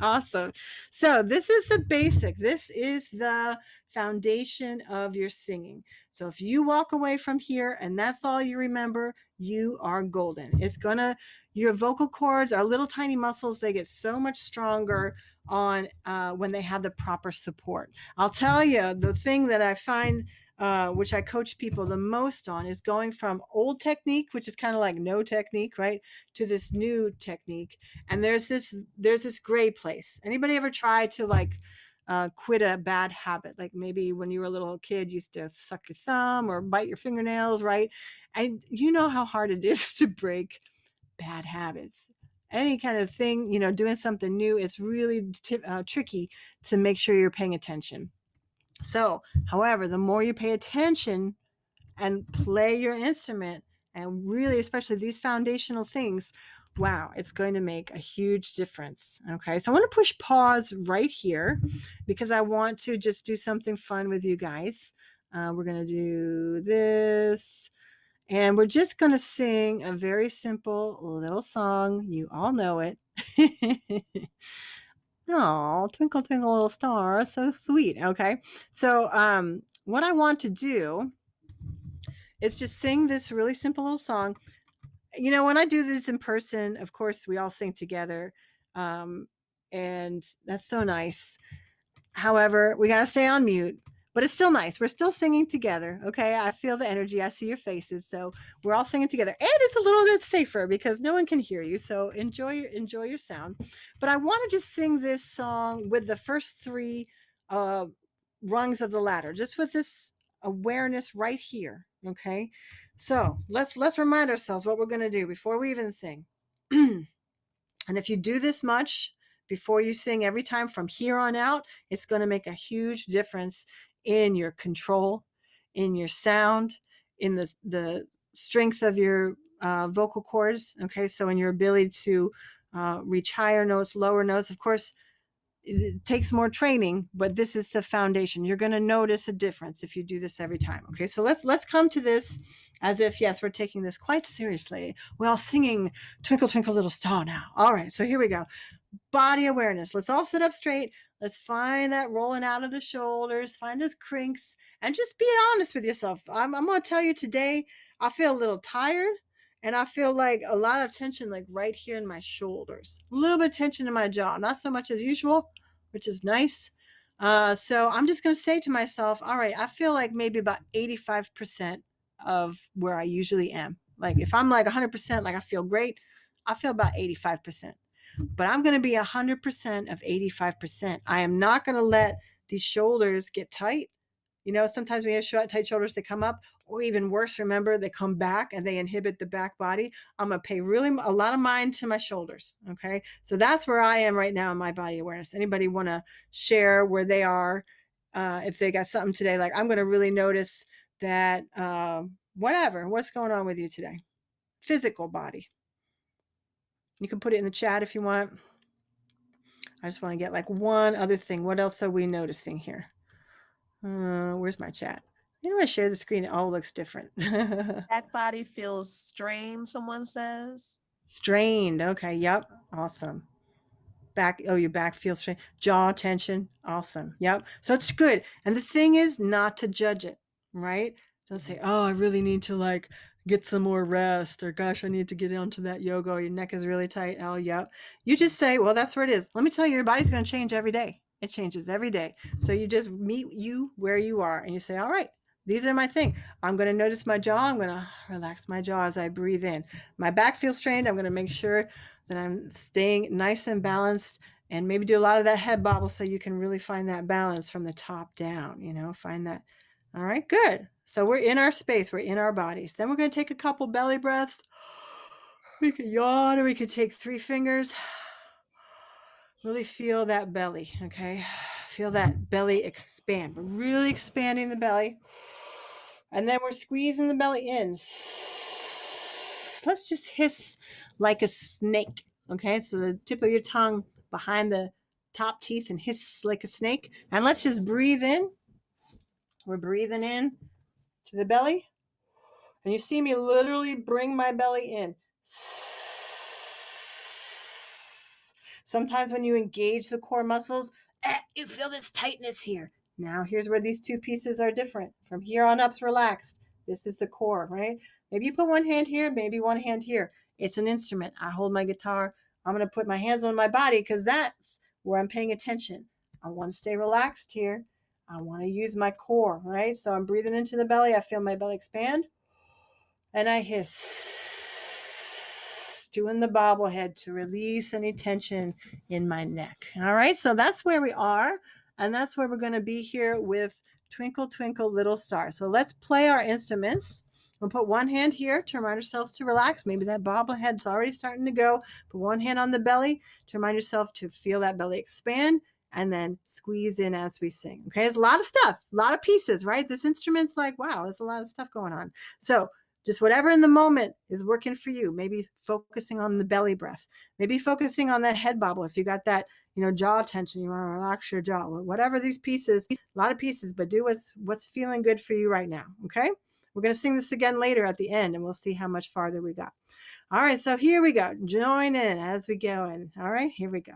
Awesome. So this is the basic. This is the foundation of your singing. So if you walk away from here and that's all you remember, you are golden. It's gonna, your vocal cords are little tiny muscles. They get so much stronger on when they have the proper support. I'll tell you, the thing that I find which I coach people the most on is going from old technique, which is kind of like no technique, right, to this new technique. And there's this gray place. Anybody ever try to like quit a bad habit? Like maybe when you were a little kid, you used to suck your thumb or bite your fingernails, right? And you know how hard it is to break bad habits. Any kind of thing, you know, doing something new is really tricky to make sure you're paying attention. So, however, the more you pay attention and play your instrument, and really, especially these foundational things, wow, it's going to make a huge difference. Okay, so I want to push pause right here because I want to just do something fun with you guys. We're going to do this, and we're just going to sing a very simple little song. You all know it. Oh, twinkle, twinkle, little star. So sweet. Okay. So what I want to do is just sing this really simple little song. You know, when I do this in person, of course, we all sing together. And that's so nice. However, we got to stay on mute. But it's still nice. We're still singing together. Okay. I feel the energy. I see your faces. So we're all singing together. And it's a little bit safer because no one can hear you. So enjoy your sound. But I want to just sing this song with the first three rungs of the ladder, just with this awareness right here. Okay. So let's remind ourselves what we're going to do before we even sing. And if you do this much before you sing every time from here on out, it's going to make a huge difference in your control, in your sound, in the strength of your vocal cords. Okay, so in your ability to reach higher notes, lower notes. Of course, it takes more training, but this is the foundation. You're going to notice a difference if you do this every time. Okay, so let's come to this as if, yes, we're taking this quite seriously. We're all singing Twinkle Twinkle Little Star now. All right, so here we go. Body awareness. Let's all sit up straight. Let's find that rolling out of the shoulders, find those crinks, and just be honest with yourself. I'm going to tell you today, I feel a little tired. And I feel like a lot of tension, like right here in my shoulders, a little bit of tension in my jaw, not so much as usual, which is nice. So I'm just going to say to myself, all right, I feel like maybe about 85% of where I usually am. Like if I'm like 100%, like I feel great, I feel about 85%. But I'm going to be 100% of 85%. I am not going to let these shoulders get tight. You know, sometimes when you have tight shoulders, they come up, or even worse, remember, they come back and they inhibit the back body. I'm going to pay really a lot of mind to my shoulders. Okay. So that's where I am right now in my body awareness. Anybody want to share where they are? If they got something today, like I'm going to really notice that, what's going on with you today? Physical body. You can put it in the chat if you want. I just want to get like one other thing. What else are we noticing here? Where's my chat? You know, when I share the screen, it all looks different. Back body feels strained, someone says. Strained. Okay. Yep. Awesome. Back. Oh, your back feels strained. Jaw tension. Awesome. Yep. So it's good. And the thing is not to judge it, right? Don't say, oh, I really need to like get some more rest, or gosh, I need to get onto that yoga, or your neck is really tight. Oh, yep. You just say, well, that's where it is. Let me tell you, your body's going to change every day. It changes every day. So you just meet you where you are and you say, all right, these are my thing. I'm going to notice my jaw. I'm going to relax my jaw as I breathe in. My back feels strained. I'm going to make sure that I'm staying nice and balanced, and maybe do a lot of that head bobble so you can really find that balance from the top down, find that. All right, good. So we're in our space. We're in our bodies. Then we're going to take a couple belly breaths. We could yawn, or we could take 3 fingers. Really feel that belly, okay? Feel that belly expand. We're really expanding the belly. And then we're squeezing the belly in. Let's just hiss like a snake, okay? So the tip of your tongue behind the top teeth and hiss like a snake. And let's just breathe in. We're breathing in to the belly. And you see me literally bring my belly in. Sometimes when you engage the core muscles, you feel this tightness here. Now here's where these 2 pieces are different. From here on up's relaxed. This is the core, right? Maybe you put one hand here, maybe one hand here. It's an instrument. I hold my guitar. I'm going to put my hands on my body because that's where I'm paying attention. I want to stay relaxed here. I want to use my core, right? So I'm breathing into the belly. I feel my belly expand. And I hiss, doing the bobblehead to release any tension in my neck. All right, so that's where we are, and that's where we're going to be here with Twinkle, Twinkle, Little Star. So let's play our instruments. We'll put one hand here to remind ourselves to relax. Maybe that bobblehead's already starting to go. Put one hand on the belly to remind yourself to feel that belly expand, and then squeeze in as we sing. Okay, there's a lot of stuff, a lot of pieces, right? This instrument's like, wow, there's a lot of stuff going on. So just whatever in the moment is working for you. Maybe focusing on the belly breath. Maybe focusing on that head bobble. If you got that, jaw tension, you want to relax your jaw. Whatever these pieces, a lot of pieces, but do what's feeling good for you right now. Okay? We're going to sing this again later at the end, and we'll see how much farther we got. All right, so here we go. Join in as we go in. All right, here we go.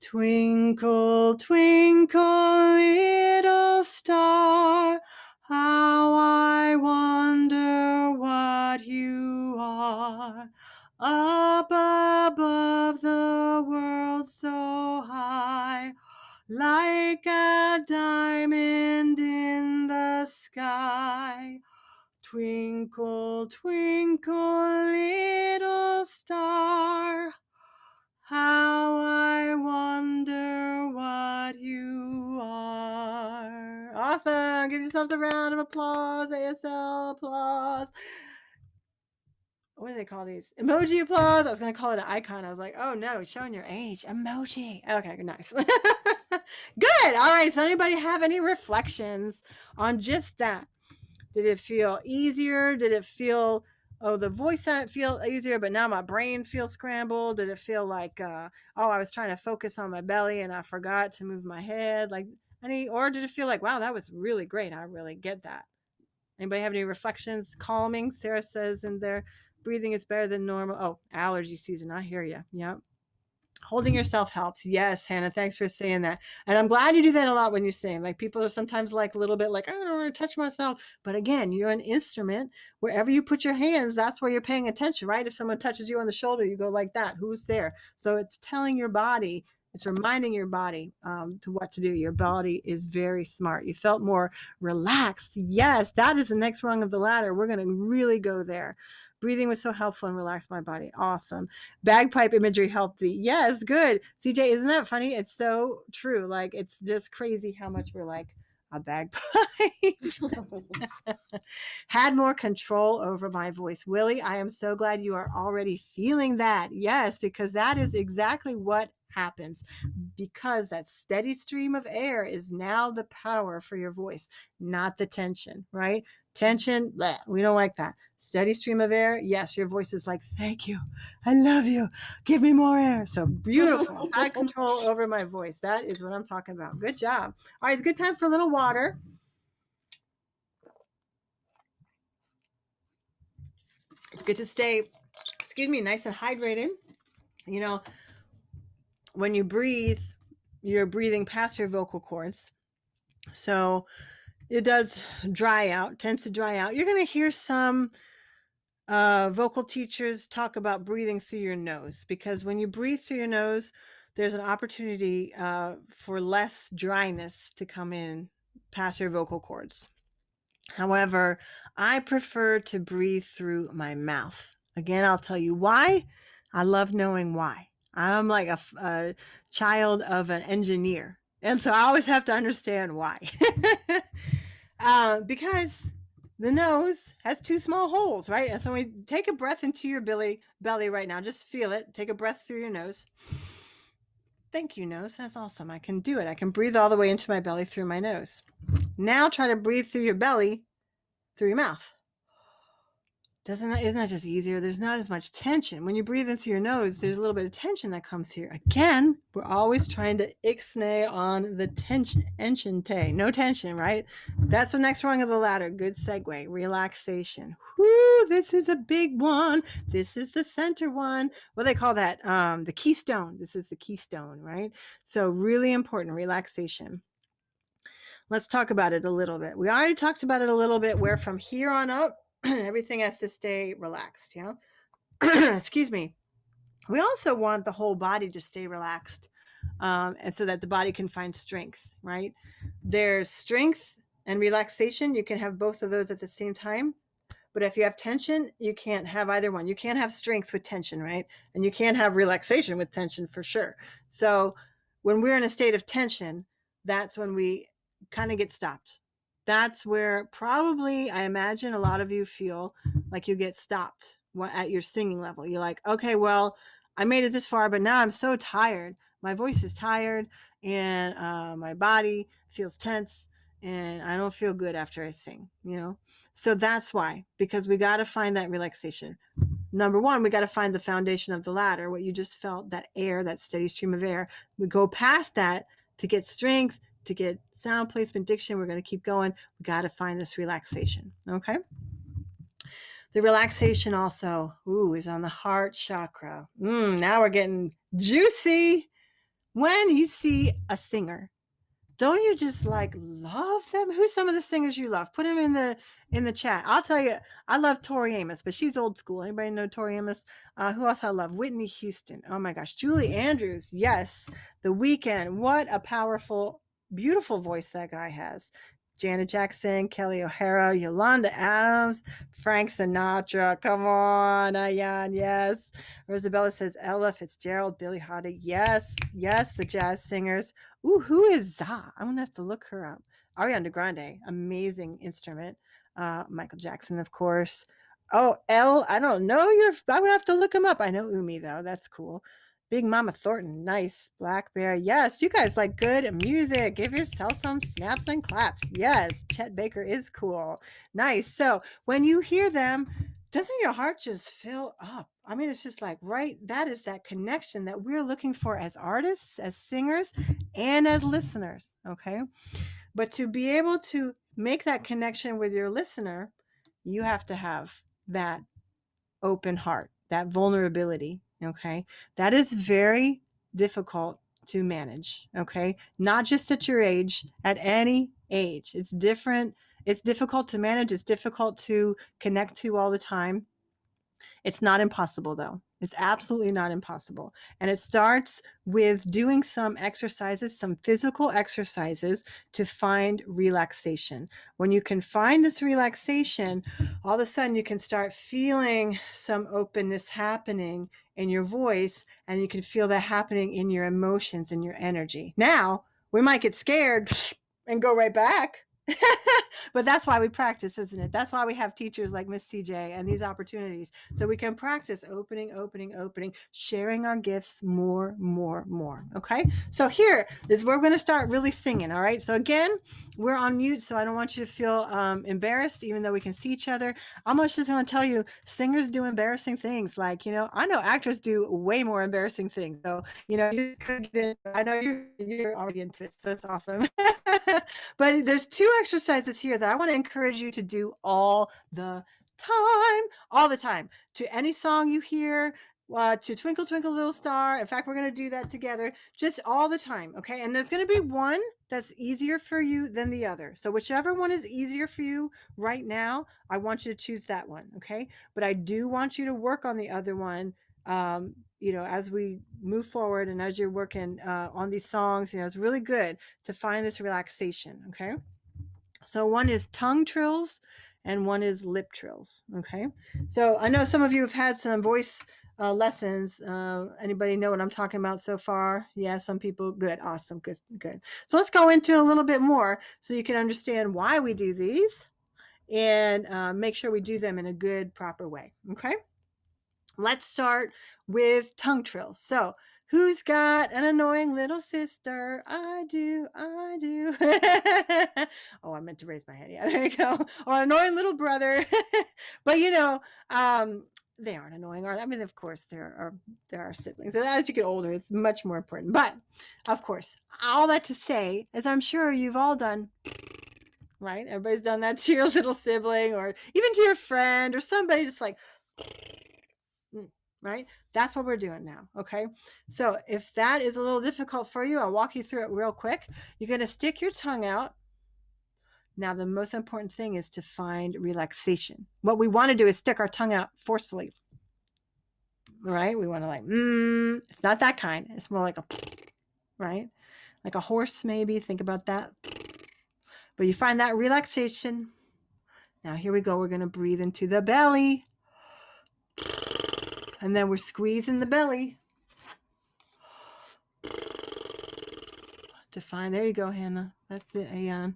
Twinkle, twinkle, little star, how I wonder what you are. Up above the world so high, like a diamond in the sky. Twinkle, twinkle, little star, how I wonder what you are. Awesome. on. Give yourselves a round of applause. ASL applause. What do they call these? Emoji applause. I was going to call it an icon. I was like, oh no, showing your age. Emoji. Okay, nice. Good. All right. So anybody have any reflections on just that? Did it feel easier? Did it feel, oh, the voice feel easier, but now my brain feels scrambled? Did it feel like, oh, I was trying to focus on my belly and I forgot to move my head? Like or did it feel like, wow, that was really great. I really get that. Anybody have any reflections? Calming. Sarah says in there, breathing is better than normal. Oh, allergy season. I hear you. Yep. Holding yourself helps. Yes, Hannah, thanks for saying that. And I'm glad you do that a lot when you sing. Like people are sometimes like a little bit like, I don't want to touch myself. But again, you're an instrument. Wherever you put your hands, that's where you're paying attention, right? If someone touches you on the shoulder, you go like that. Who's there? So it's telling your body, it's reminding your body to what to do. Your body is very smart. You felt more relaxed. Yes, that is the next rung of the ladder. We're going to really go there. Breathing was so helpful and relaxed my body. Awesome. Bagpipe imagery helped me. Yes, good. CJ, isn't that funny? It's so true. Like, it's just crazy how much we're like a bagpipe. Had more control over my voice. Willie, I am so glad you are already feeling that. Yes, because that is exactly what happens, because that steady stream of air is now the power for your voice, not the tension, right? Tension, bleh, we don't like that. Steady stream of air, yes, your voice is like, thank you, I love you, give me more air. So beautiful. I had control over my voice. That is what I'm talking about. Good job. All right, it's a good time for a little water. It's good to stay, nice and hydrated. You know, when you breathe, you're breathing past your vocal cords. So it does tends to dry out. You're going to hear some vocal teachers talk about breathing through your nose, because when you breathe through your nose, there's an opportunity for less dryness to come in past your vocal cords. However, I prefer to breathe through my mouth. Again, I'll tell you why. I love knowing why. I'm like a child of an engineer. And so I always have to understand why. Because the nose has two small holes, right? And so we take a breath into your belly right now. Just feel it. Take a breath through your nose. Thank you, nose. That's awesome. I can do it. I can breathe all the way into my belly through my nose. Now try to breathe through your belly through your mouth. Isn't that just easier? There's not as much tension. When you breathe in through your nose, there's a little bit of tension that comes here. Again, we're always trying to ixnay on the tension. Enchante. No tension, right? That's the next rung of the ladder. Good segue. Relaxation. Whoo, this is a big one. This is the center one. What do they call that? The keystone. This is the keystone, right? So really important. Relaxation. Let's talk about it a little bit. We already talked about it a little bit, where from here on up, everything has to stay relaxed, yeah? Excuse me. We also want the whole body to stay relaxed, and so that the body can find strength, right? There's strength and relaxation. You can have both of those at the same time. But if you have tension, you can't have either one. You can't have strength with tension, right? And you can't have relaxation with tension for sure. So when we're in a state of tension, that's when we kind of get stopped. That's where probably, I imagine, a lot of you feel like you get stopped at your singing level. You're like, okay, well, I made it this far, but now I'm so tired. My voice is tired, and my body feels tense, and I don't feel good after I sing, So that's why, because we got to find that relaxation. Number one, we got to find the foundation of the ladder, what you just felt, that air, that steady stream of air. We go past that to get strength, to get sound placement, diction. We're going to keep going. We got to find this relaxation. Okay. The relaxation also, is on the heart chakra. Now we're getting juicy. When you see a singer, don't you just like love them? Who's some of the singers you love? Put them in the chat. I'll tell you, I love Tori Amos, but she's old school. Anybody know Tori Amos? Who else I love? Whitney Houston. Oh my gosh. Julie Andrews. Yes. The Weeknd. What a powerful, beautiful voice that guy has. Janet Jackson, Kelly O'Hara, Yolanda Adams, Frank Sinatra. Come on, Ayan. Yes. Rosabella says Ella Fitzgerald, Billie Holiday. Yes. Yes. The jazz singers. Ooh, who is Za? I'm going to have to look her up. Ariana Grande, amazing instrument. Michael Jackson, of course. Oh, I don't know. I would have to look him up. I know Umi though. That's cool. Big Mama Thornton, nice. Black Bear, yes. You guys like good music. Give yourself some snaps and claps. Yes, Chet Baker is cool. Nice. So when you hear them, doesn't your heart just fill up? I mean, it's just like, right? That is that connection that we're looking for as artists, as singers, and as listeners. Okay. But to be able to make that connection with your listener, you have to have that open heart, that vulnerability. Okay. That is very difficult to manage. Okay. Not just at your age, at any age. It's different. It's difficult to manage. It's difficult to connect to all the time. It's not impossible, though. It's absolutely not impossible. And it starts with doing some exercises, some physical exercises to find relaxation. When you can find this relaxation, all of a sudden you can start feeling some openness happening in your voice, and you can feel that happening in your emotions and your energy. Now, we might get scared and go right back. But that's why we practice, isn't it? That's why we have teachers like Miss CJ and these opportunities, so we can practice opening, sharing our gifts more. Okay. So here is where we're going to start really singing. All right. So again, we're on mute, so I don't want you to feel embarrassed, even though we can see each other. I'm just going to tell you, singers do embarrassing things. Like, I know actors do way more embarrassing things. So, I know you're already into it. So that's awesome. But there's two exercises here that I want to encourage you to do all the time, to any song you hear, to Twinkle Twinkle Little Star. In fact, we're going to do that together just all the time. Okay. And there's going to be one that's easier for you than the other. So whichever one is easier for you right now, I want you to choose that one. Okay. But I do want you to work on the other one. As we move forward and as you're working on these songs, it's really good to find this relaxation. Okay. So one is tongue trills and one is lip trills. Okay. So I know some of you have had some voice lessons. Anybody know what I'm talking about so far? Yeah, some people. Good. Awesome. Good. So let's go into it a little bit more so you can understand why we do these and make sure we do them in a good, proper way. Okay. Let's start with tongue trills. So who's got an annoying little sister? I do. Oh, I meant to raise my hand. Yeah, there you go. Or an annoying little brother. But they aren't annoying, are they? I mean, of course, there are siblings. And as you get older, it's much more important. But of course, all that to say is I'm sure you've all done, right? Everybody's done that to your little sibling or even to your friend or somebody, just like, right? That's what we're doing now. Okay. So if that is a little difficult for you, I'll walk you through it real quick. You're going to stick your tongue out. Now, the most important thing is to find relaxation. What we want to do is stick our tongue out forcefully. All right. We want to it's not that kind. It's more like right? Like a horse, maybe. Think about that. But you find that relaxation. Now, here we go. We're going to breathe into the belly. And then we're squeezing the belly to find. There you go, Hannah. That's it, Ayan.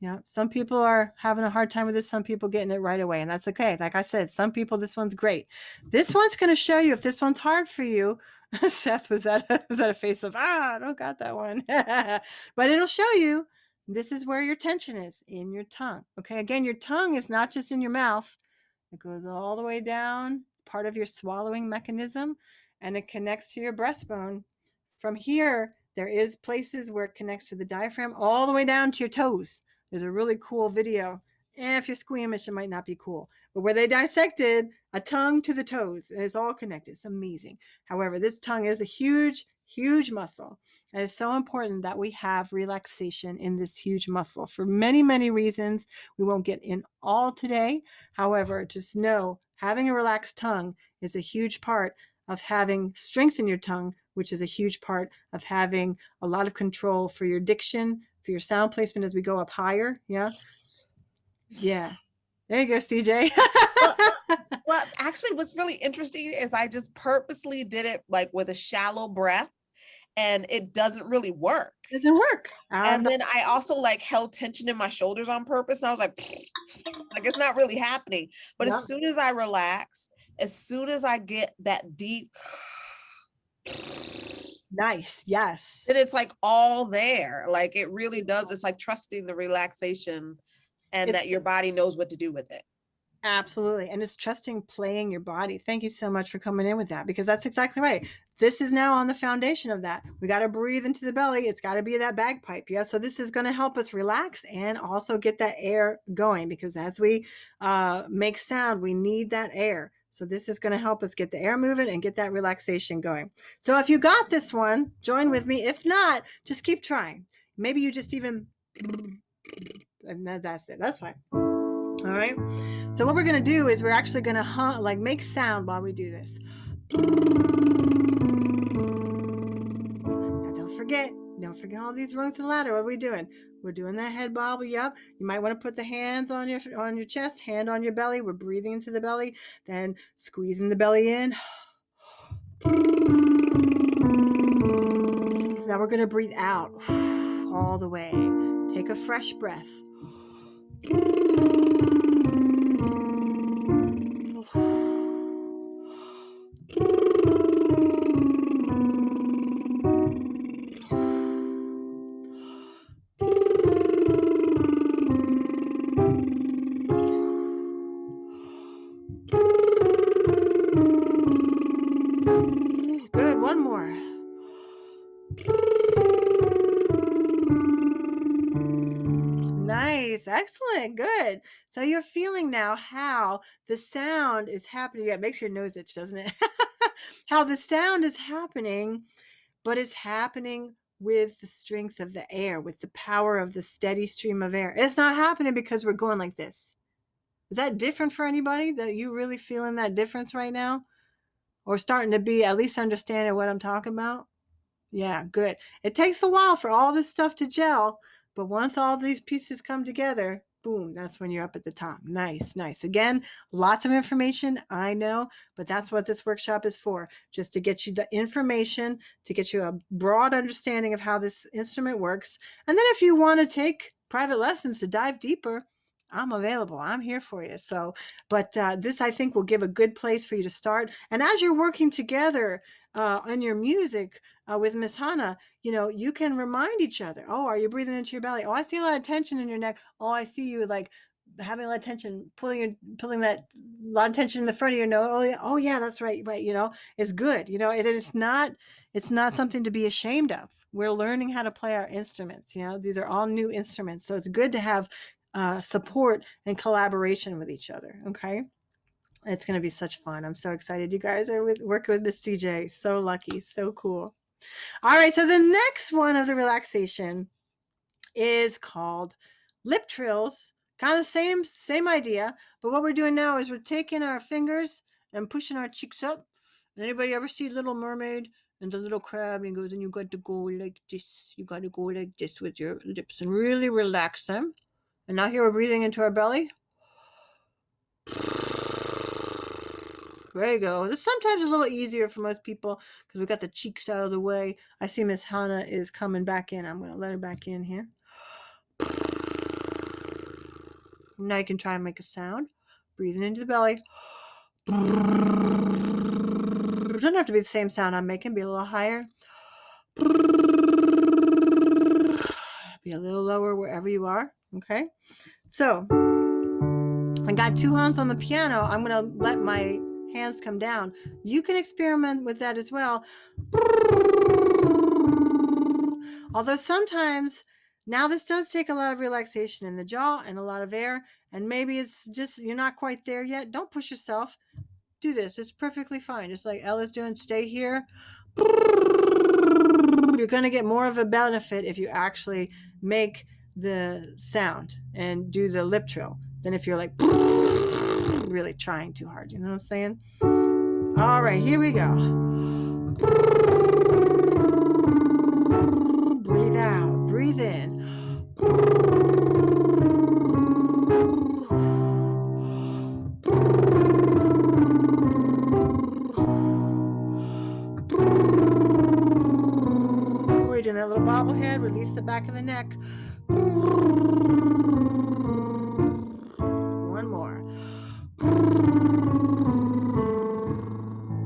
Yeah. Some people are having a hard time with this. Some people getting it right away. And that's okay. Like I said, some people, this one's great. This one's going to show you if this one's hard for you. Seth, was that a face of, I don't got that one. But it'll show you this is where your tension is, in your tongue. Okay. Again, your tongue is not just in your mouth. It goes all the way down, part of your swallowing mechanism, and it connects to your breastbone. From here, there is places where it connects to the diaphragm all the way down to your toes. There's a really cool video. If you're squeamish, it might not be cool. But where they dissected a tongue to the toes, and it's all connected. It's amazing. However, this tongue is a huge muscle. And it's so important that we have relaxation in this huge muscle for many, many reasons. We won't get in all today. However, just know having a relaxed tongue is a huge part of having strength in your tongue, which is a huge part of having a lot of control for your diction, for your sound placement as we go up higher. Yeah. There you go, CJ. Well, actually, what's really interesting is I just purposely did it like with a shallow breath. and it doesn't really work. Doesn't work. And then I also like held tension in my shoulders on purpose. And I was like it's not really happening. But Yep. as soon as I relax, as soon as I get that deep, Nice. Yes. then it's like all there. Like it really does. It's like trusting the relaxation and It's that your body knows what to do with it. absolutely. And it's trusting playing your body. Thank you so much for coming in with that, because that's exactly right. This is now on the foundation of that. We got to breathe into the belly. It's got to be that bagpipe. Yeah. So this is going to help us relax and also get that air going, because as we make sound, we need that air. So this is going to help us get the air moving and get that relaxation going. So if you got this one, join with me. If not, just keep trying. Maybe you just even, and that's it. That's fine. All right. So what we're going to do is we're actually going to like make sound while we do this. Now don't forget all these rungs of the ladder. What are we doing? We're doing that head bobble. Yep. You might want to put the hands on your chest, hand on your belly. We're breathing into the belly, then squeezing the belly in. Now we're going to breathe out all the way. Take a fresh breath. Good. One more. Nice. Excellent. Good. So you're feeling now how the sound is happening. Yeah, it makes your nose itch, doesn't it? How the sound is happening, but it's happening with the strength of the air, with the power of the steady stream of air. It's not happening because we're going like this. Is that different for anybody? That you really feeling that difference right now? Or starting to be at least understanding what I'm talking about? Yeah, good. It takes a while for all this stuff to gel, but once all these pieces come together, boom, that's when you're up at the top. Nice, nice. Again, lots of information, I know, but that's what this workshop is for, just to get you the information, to get you a broad understanding of how this instrument works. And then if you want to take private lessons to dive deeper, I'm available. I'm here for you. So, but this I think will give a good place for you to start. And as you're working together on your music with Miss Hannah, you can remind each other. Oh, are you breathing into your belly? Oh, I see a lot of tension in your neck. Oh, I see you like having a lot of tension, pulling that lot of tension in the front of your nose. Oh yeah, that's right. Right. It's good. It's not something to be ashamed of. We're learning how to play our instruments. These are all new instruments. So it's good to have support and collaboration with each other. Okay. It's going to be such fun. I'm so excited. You guys are working with Miss CJ. So lucky. So cool. All right. So the next one of the relaxation is called lip trills. Kind of same idea. But what we're doing now is we're taking our fingers and pushing our cheeks up. Anybody ever see Little Mermaid and the little crab? And he goes, and you got to go like this. You got to go like this with your lips and really relax them. And now here we're breathing into our belly. There you go. This sometimes is a little easier for most people because we got the cheeks out of the way. I see Miss Hannah is coming back in. I'm going to let her back in here. Now you can try and make a sound. Breathing into the belly. It doesn't have to be the same sound I'm making. Be a little higher. Be a little lower wherever you are. Okay. So I got 2 hands on the piano. I'm going to let my hands come down. You can experiment with that as well. Although sometimes, now this does take a lot of relaxation in the jaw and a lot of air, and maybe it's just you're not quite there yet. Don't push yourself. Do this. It's perfectly fine. Just like Ella's doing, stay here. You're going to get more of a benefit if you actually make the sound and do the lip trill than if you're like really trying too hard. You know what I'm saying? All right, here we go. Breathe out, breathe in. that little bobblehead, release the back of the neck. One more.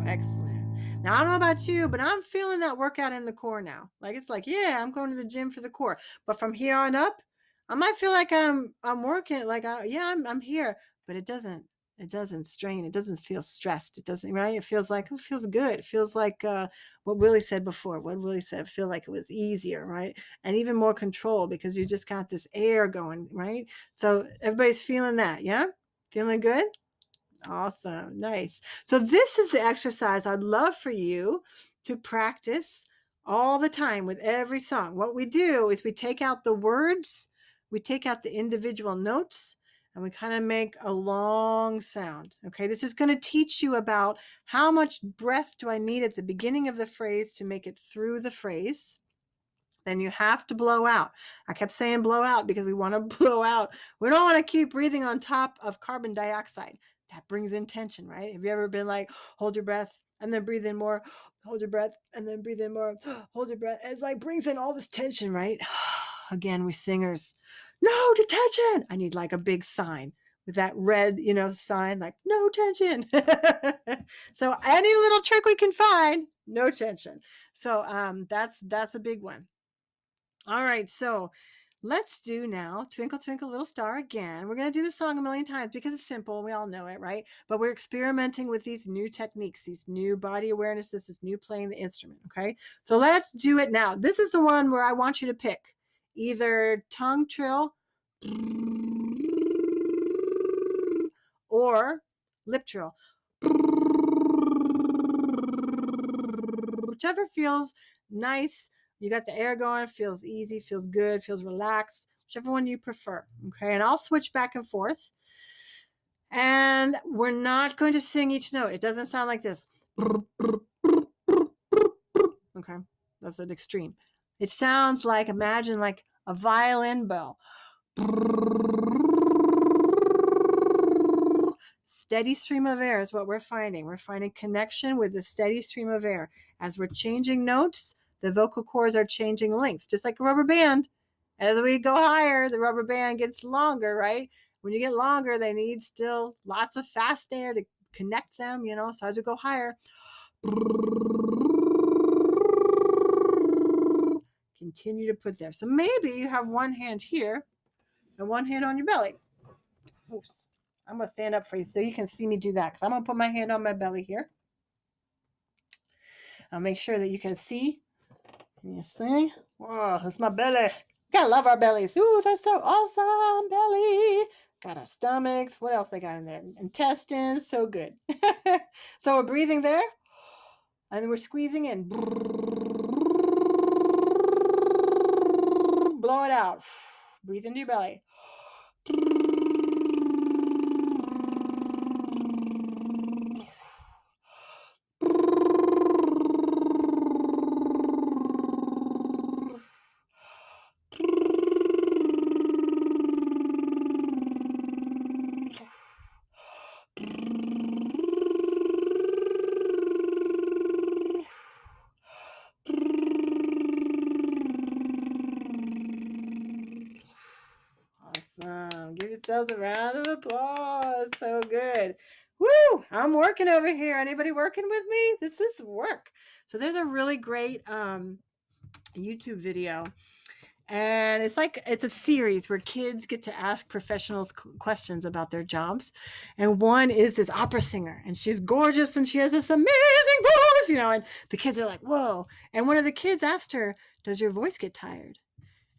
Excellent. Now, I don't know about you, but I'm feeling that workout in the core now. Like, it's like, yeah, I'm going to the gym for the core. But from here on up, I might feel like I'm working, like, I'm here, but it doesn't strain. It doesn't feel stressed. It doesn't, right? It feels like, it feels good. It feels like what Willie said before. What Willie said, I feel like it was easier, right? And even more control because you just got this air going, right? So everybody's feeling that, yeah? Feeling good? Awesome. Nice. So this is the exercise I'd love for you to practice all the time with every song. What we do is we take out the words, we take out the individual notes, and we kind of make a long sound. Okay. This is going to teach you about how much breath do I need at the beginning of the phrase to make it through the phrase. Then you have to blow out. I kept saying blow out because we want to blow out. We don't want to keep breathing on top of carbon dioxide. That brings in tension, right? Have you ever been like, hold your breath and then breathe in more, hold your breath and then breathe in more, hold your breath? It's like brings in all this tension, right? Again, we singers, no detention. I need like a big sign with that red, sign, like no tension. So any little trick we can find, no tension. So that's a big one. All right, so let's do now Twinkle Twinkle Little Star again. We're going to do the song a million times because it's simple. We all know it, right? But we're experimenting with these new techniques, these new body awareness. This is new playing the instrument, okay? So let's do it now. This is the one where I want you to pick either tongue trill or lip trill. Whichever feels nice. You got the air going, feels easy, feels good, feels relaxed, whichever one you prefer. Okay, and I'll switch back and forth. And we're not going to sing each note. It doesn't sound like this. Okay, that's an extreme. It sounds like, imagine like a violin bow. Steady stream of air is what we're finding. We're finding connection with the steady stream of air. As we're changing notes, the vocal cords are changing lengths, just like a rubber band. As we go higher, the rubber band gets longer, right? When you get longer, they need still lots of fast air to connect them, So as we go higher, continue to put there. So maybe you have one hand here and one hand on your belly. Oops. I'm going to stand up for you so you can see me do that because I'm going to put my hand on my belly here. I'll make sure that you can see. You see? Whoa, that's my belly. Gotta love our bellies. Ooh, they're so awesome. Belly. Got our stomachs. What else they got in there? Intestines. So good. So we're breathing there. And then we're squeezing in. Blow it out. Breathe into your belly. Awesome. Give yourselves a round of applause. So good. Woo! I'm working over here. Anybody working with me? This is work. So there's a really great YouTube video. And it's a series where kids get to ask professionals questions about their jobs. And one is this opera singer, and she's gorgeous and she has this amazing voice, and the kids are like, whoa. And one of the kids asked her, does your voice get tired?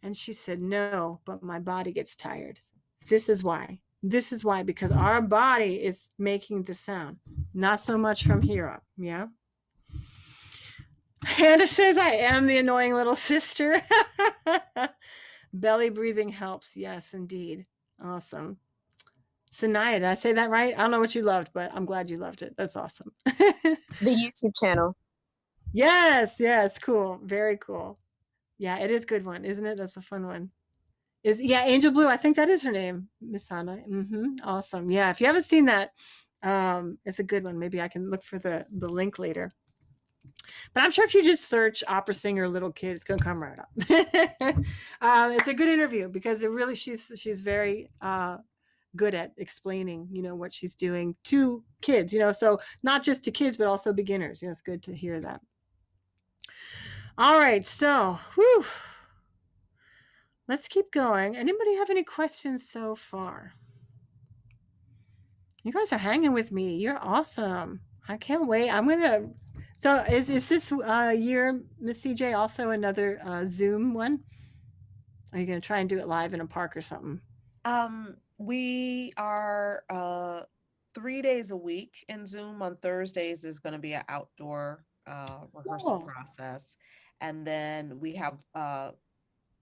And she said, no, but my body gets tired. This is why, because our body is making the sound, not so much from here up. Yeah. Hannah says, I am the annoying little sister. Belly breathing helps. Yes, indeed. Awesome. Sanaya, did I say that right? I don't know what you loved, but I'm glad you loved it. That's awesome. The YouTube channel. Yes. Cool. Very cool. Yeah, it is a good one, isn't it? That's a fun one. Angel Blue. I think that is her name, Miss Hannah. Awesome. Yeah, if you haven't seen that, it's a good one. Maybe I can look for the link later. But I'm sure if you just search opera singer little kid, it's gonna come right up. It's a good interview because it really she's very good at explaining, what she's doing to kids, so not just to kids, but also beginners. It's good to hear that. All right, so whew, let's keep going. Anybody have any questions so far? You guys are hanging with me. You're awesome. I can't wait. So is this year, Miss CJ, also another Zoom one? Are you gonna try and do it live in a park or something? We are 3 days a week in Zoom. On Thursdays is going to be an outdoor rehearsal Cool. process. And then we have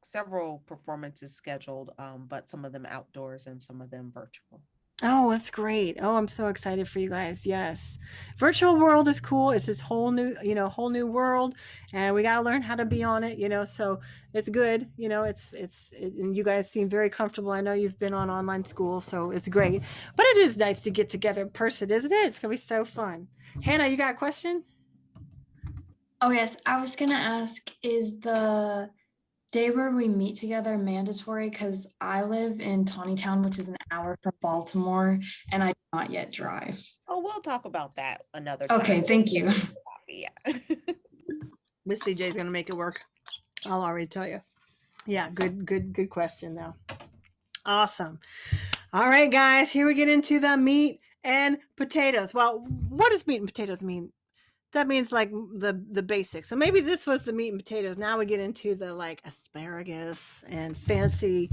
several performances scheduled, but some of them outdoors and some of them virtual. Oh, that's great. Oh, I'm so excited for you guys. Yes. Virtual world is cool. It's this whole new world, and we got to learn how to be on it, so it's good. And you guys seem very comfortable. I know you've been on online school, so it's great. But it is nice to get together in person, isn't it? It's going to be so fun. Hannah, you got a question? Oh, yes. I was going to ask, is the day where we meet together mandatory? Because I live in Tawnytown, which is an hour from Baltimore, and I do not yet drive. Oh, we'll talk about that another time. Okay, thank you. Yeah. Miss CJ is going to make it work. I'll already tell you. Yeah, good question though. Awesome. All right, guys, here we get into the meat and potatoes. Well, what does meat and potatoes mean? That means like the basics. So maybe this was the meat and potatoes. Now we get into the like asparagus and fancy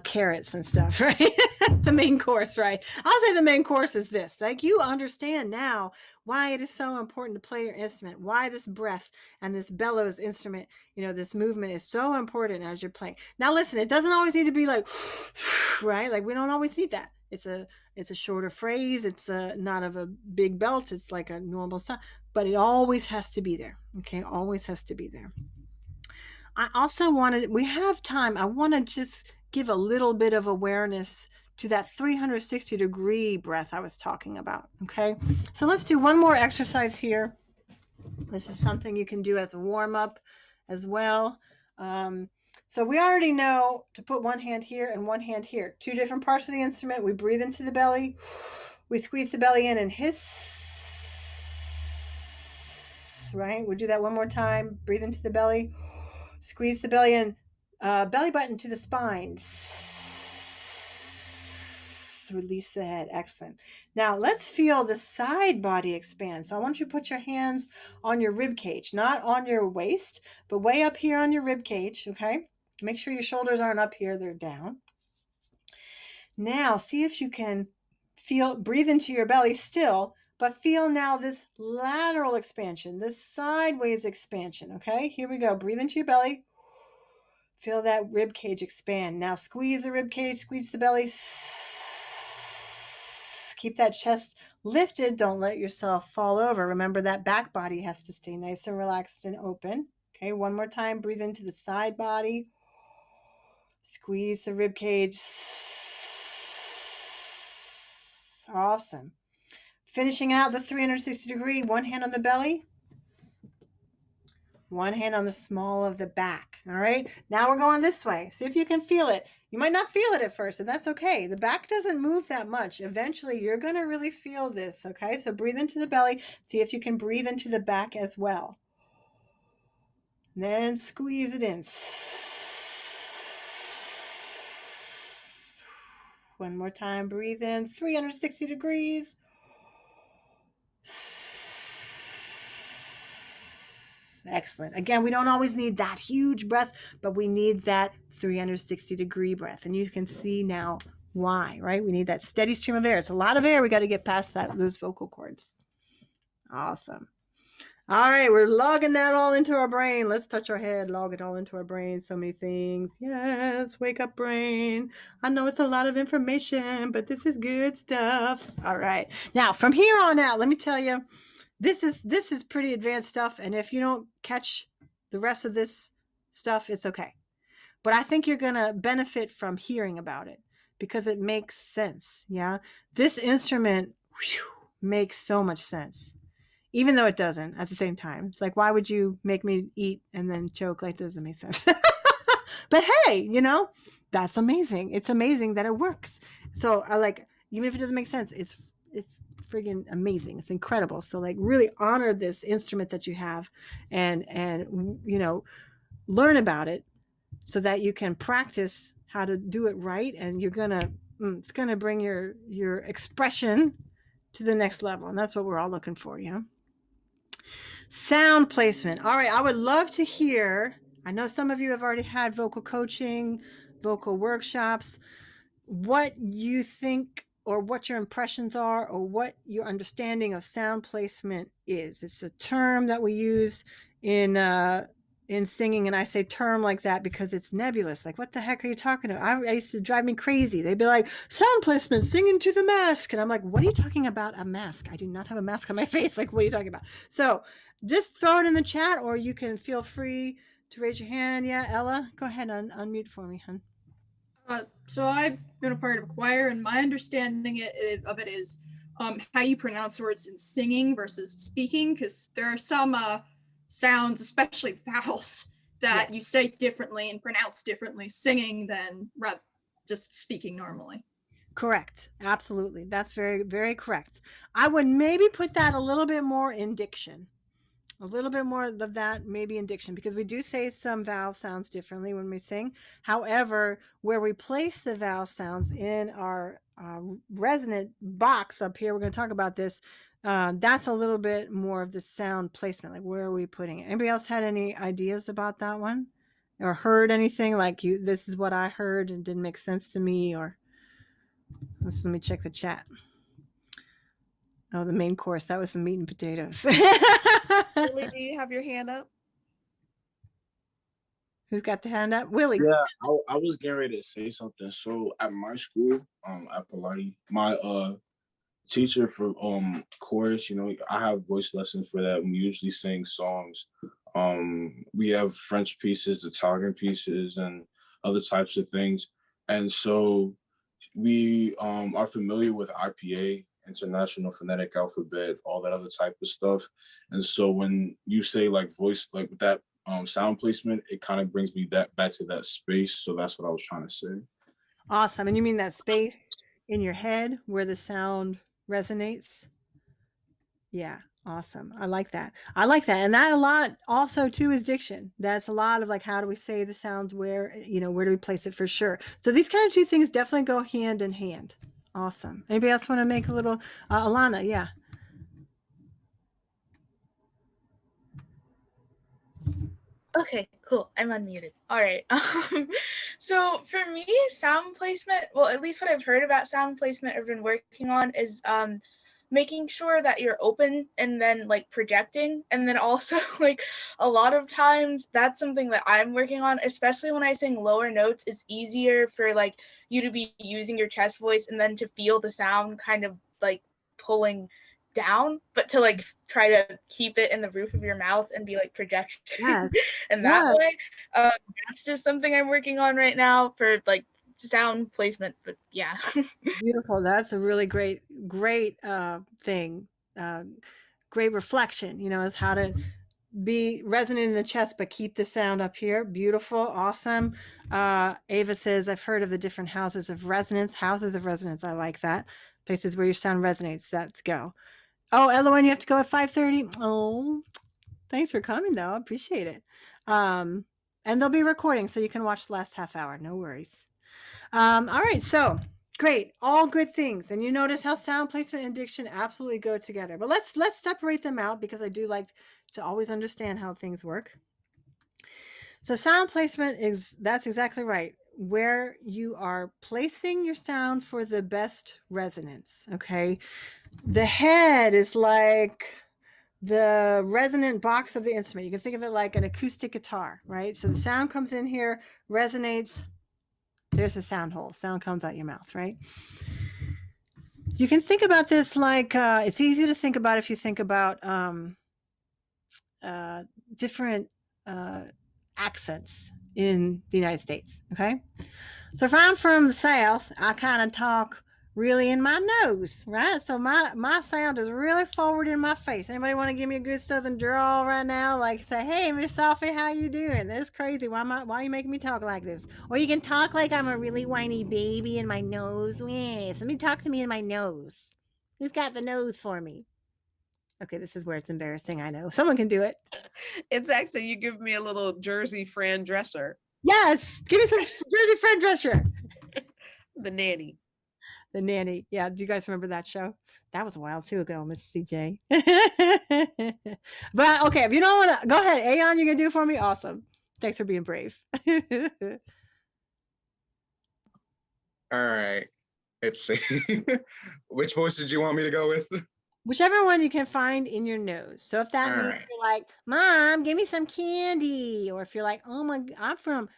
carrots and stuff, right? The main course, right? I'll say the main course is this. Like, you understand now why it is so important to play your instrument, why this breath and this bellows instrument, this movement is so important as you're playing. Now listen, it doesn't always need to be like, right? Like, we don't always need that. It's a shorter phrase. It's not of a big belt. It's like a normal stuff, but it always has to be there. Okay. Always has to be there. I also we have time. I want to just give a little bit of awareness to that 360-degree breath I was talking about. Okay. So let's do one more exercise here. This is something you can do as a warm up as well. So we already know to put one hand here and one hand here. Two different parts of the instrument. We breathe into the belly. We squeeze the belly in and hiss. Right? We'll do that one more time. Breathe into the belly. Squeeze the belly in. Belly button to the spine. Release the head. Excellent. Now let's feel the side body expand. So I want you to put your hands on your rib cage, not on your waist, but way up here on your rib cage. Okay. Make sure your shoulders aren't up here. They're down. Now see if you can breathe into your belly still, but feel now this lateral expansion, this sideways expansion. Okay. Here we go. Breathe into your belly. Feel that rib cage expand. Now squeeze the rib cage, squeeze the belly. Keep that chest lifted. Don't let yourself fall over. Remember that back body has to stay nice and relaxed and open. Okay, one more time. Breathe into the side body. Squeeze the rib cage. Awesome. Finishing out the 360-degree. One hand on the belly. One hand on the small of the back. All right. Now we're going this way. See if you can feel it. You might not feel it at first, and that's okay. The back doesn't move that much. Eventually, you're going to really feel this. Okay. So breathe into the belly. See if you can breathe into the back as well. Then squeeze it in. One more time. Breathe in 360 degrees. Excellent. Again, we don't always need that huge breath, but we need that 360-degree breath. And you can see now why, right? We need that steady stream of air. It's a lot of air. We got to get past those vocal cords. Awesome. All right, we're logging that all into our brain. Let's touch our head, log it all into our brain. So many things. Yes, wake up, brain. I know it's a lot of information, but this is good stuff. All right. Now, from here on out, let me tell you, this is pretty advanced stuff. And if you don't catch the rest of this stuff, it's okay. But I think you're going to benefit from hearing about it because it makes sense. Yeah. This instrument makes so much sense. even though it doesn't at the same time. It's like, why would you make me eat and then choke? Like, doesn't make sense. But hey, that's amazing. It's amazing that it works. So I like, even if it doesn't make sense, it's friggin' amazing. It's incredible. So like really honor this instrument that you have and learn about it so that you can practice how to do it right, and it's gonna bring your expression to the next level, and that's what we're all looking for. Sound placement. All right, I would love to hear. I know some of you have already had vocal coaching, vocal workshops. What you think, or what your impressions are, or what your understanding of sound placement is. It's a term that we use in singing, and I say term like that because it's nebulous. Like, what the heck are you talking about? I used to drive me crazy. They'd be like, sound placement, singing to the mask. And I'm like, what are you talking about? A mask? I do not have a mask on my face. Like, what are you talking about? So just throw it in the chat, or you can feel free to raise your hand. Yeah, Ella, go ahead and unmute for me, hun. So I've been a part of a choir, and my understanding of it is how you pronounce words in singing versus speaking, because there are some sounds, especially vowels, that you say differently and pronounce differently singing than just speaking normally. Correct. Absolutely. That's very, very correct. I would maybe put that a little bit more in diction. A little bit more of that maybe in diction, because we do say some vowel sounds differently when we sing. However, where we place the vowel sounds in our resonant box up here, we're going to talk about this. That's a little bit more of the sound placement. Like, where are we putting it? Anybody else had any ideas about that one, or heard anything like, this is what I heard and didn't make sense to me? Or let me check the chat. Oh, the main course. That was the meat and potatoes. Willie, do you have your hand up? Who's got the hand up? Willie. Yeah, I was getting ready to say something. So at my school, at Pilates, my teacher for chorus, I have voice lessons for that. We usually sing songs. We have French pieces, Italian pieces, and other types of things. And so we are familiar with IPA, International Phonetic Alphabet, all that other type of stuff. And so when you say like voice, like that sound placement, it kind of brings me back to that space. So that's what I was trying to say. Awesome. And you mean that space in your head where the sound resonates? Yeah. Awesome. I like that. And that a lot also too is diction. That's a lot of like, how do we say the sounds, where do we place it, for sure. So these kind of two things definitely go hand in hand. Awesome. Anybody else want to make a little, Alana? Yeah. Okay, cool. I'm unmuted. All right. So for me, sound placement, well, at least what I've heard about sound placement I've been working on is making sure that you're open and then like projecting. And then also like a lot of times that's something that I'm working on, especially when I sing lower notes. It's easier for like you to be using your chest voice and then to feel the sound kind of like pulling down, but to like try to keep it in the roof of your mouth and be like projecting in that way. That's just something I'm working on right now for like sound placement, but yeah. Beautiful. That's a really great thing. Great reflection, is how to be resonant in the chest but keep the sound up here. Beautiful. Awesome. Ava says, I've heard of the different houses of resonance. I like that. Places where your sound resonates. Let's go. Oh, Eloine, you have to go at 5:30. Oh, thanks for coming though. I appreciate it. And they'll be recording so you can watch the last half hour. No worries. All right. So great. All good things. And you notice how sound placement and diction absolutely go together. But let's separate them out, because I do like to always understand how things work. So sound placement that's exactly right. Where you are placing your sound for the best resonance. Okay. The head is like the resonant box of the instrument. You can think of it like an acoustic guitar, right? So the sound comes in here, resonates. There's a sound hole. Sound comes out your mouth, right? You can think about this like, it's easy to think about if you think about different accents in the United States, okay? So if I'm from the South, I kind of talk really in my nose, right? So my sound is really forward in my face. Anybody want to give me a good southern drawl right now? Like say, hey, Miss Sahffi, how you doing? That's crazy. Why are you making me talk like this? Or you can talk like I'm a really whiny baby in my nose. Yes, let me talk to me in my nose. Who's got the nose for me? Okay, this is where it's embarrassing. I know. Someone can do it. It's actually, you give me a little Jersey Fran Drescher. Yes, give me some Jersey Fran Drescher. The nanny. The nanny. Yeah, do you guys remember that show? That was a while too ago, Miss CJ. But okay, if you don't want to, go ahead. Aeon, you can do it for me? Awesome. Thanks for being brave. All right. Let's see. Which voice did you want me to go with? Whichever one you can find in your nose. So if that All means right. you're like, Mom, give me some candy, or if you're like, oh my, I'm from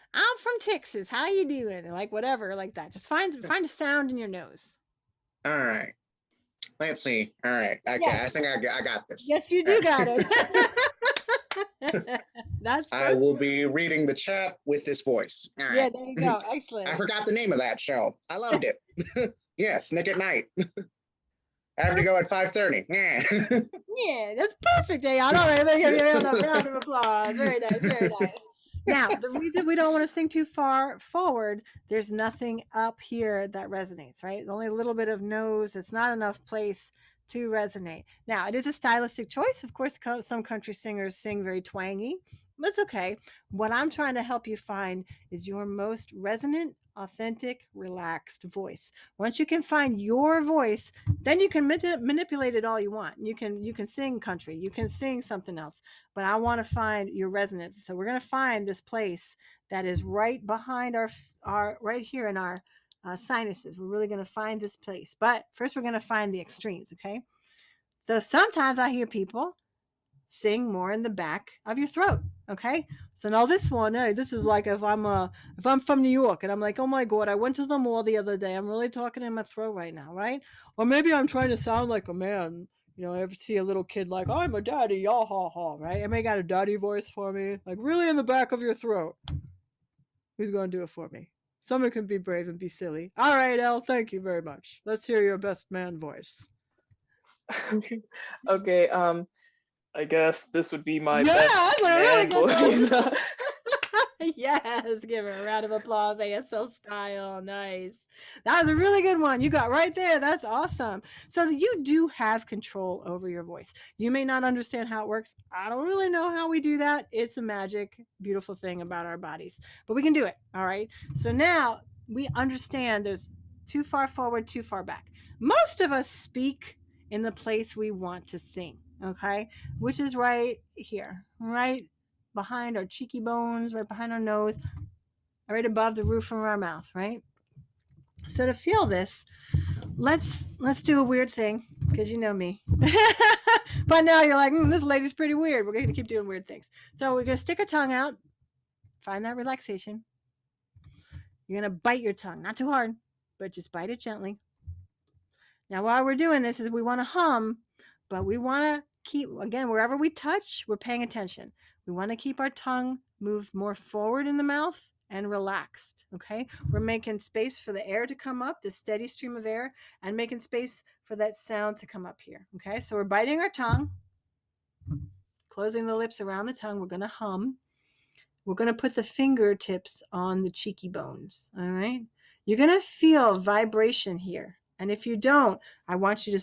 Texas. How you doing? Like whatever, like that. Just find a sound in your nose. All right. Let's see. All right. Okay. Yes. I think I got this. Yes, you do got it. That's perfect. I will be reading the chat with this voice. All right. Yeah, there you go. Excellent. I forgot the name of that show. I loved it. Yes, Nick at Night. I have to go at 5:30. Yeah. Yeah, that's perfect, Aeon. All right, give you a round of applause. Very nice, very nice. Now, the reason we don't want to sing too far forward, there's nothing up here that resonates, right? Only a little bit of nose. It's not enough place to resonate. Now, it is a stylistic choice. Of course, some country singers sing very twangy. That's okay. What I'm trying to help you find is your most resonant, authentic, relaxed voice. Once you can find your voice, then you can manipulate it all you want. You can sing country, you can sing something else, but I want to find your resonant. So we're going to find this place that is right behind our right here in our sinuses. We're really going to find this place, but first we're going to find the extremes. Okay, so sometimes I hear people sing more in the back of your throat. Okay, so now this one, hey, this is like if I'm from New York and I'm like, oh my god, I went to the mall the other day, I'm really talking in my throat right now, right? Or maybe I'm trying to sound like a man. You know, I ever see a little kid like, I'm a daddy, y'all ha ha, right? Anybody got a daddy voice for me? Like really in the back of your throat. Who's gonna do it for me? Someone can be brave and be silly. All right, Elle, thank you very much. Let's hear your best man voice. Okay, I guess this would be my that's best a really man good voice. one. Yes, give her a round of applause. ASL style. Nice. That was a really good one. You got right there. That's awesome. So you do have control over your voice. You may not understand how it works. I don't really know how we do that. It's a magic, beautiful thing about our bodies, but we can do it. All right. So now we understand there's too far forward, too far back. Most of us speak in the place we want to sing. Okay. Which is right here, right behind our cheeky bones, right behind our nose, right above the roof of our mouth, right? So to feel this, let's do a weird thing, because you know me. But now you're like, this lady's pretty weird. We're going to keep doing weird things. So we're going to stick our tongue out, find that relaxation. You're going to bite your tongue, not too hard, but just bite it gently. Now, while we're doing this, is we want to hum, but we want to keep, again, wherever we touch, we're paying attention. We want to keep our tongue moved more forward in the mouth and relaxed, okay? We're making space for the air to come up, the steady stream of air, and making space for that sound to come up here, okay? So we're biting our tongue, closing the lips around the tongue. We're going to hum. We're going to put the fingertips on the cheeky bones, all right? You're going to feel vibration here. And if you don't, I want you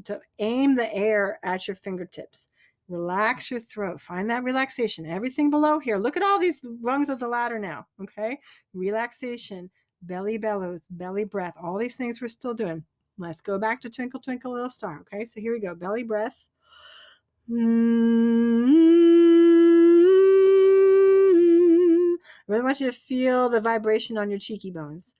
to aim the air at your fingertips. Relax your throat. Find that relaxation. Everything below here. Look at all these rungs of the ladder now, okay? Relaxation, belly bellows, belly breath, all these things we're still doing. Let's go back to Twinkle, Twinkle, Little Star, okay? So here we go. Belly breath. I really want you to feel the vibration on your cheeky bones.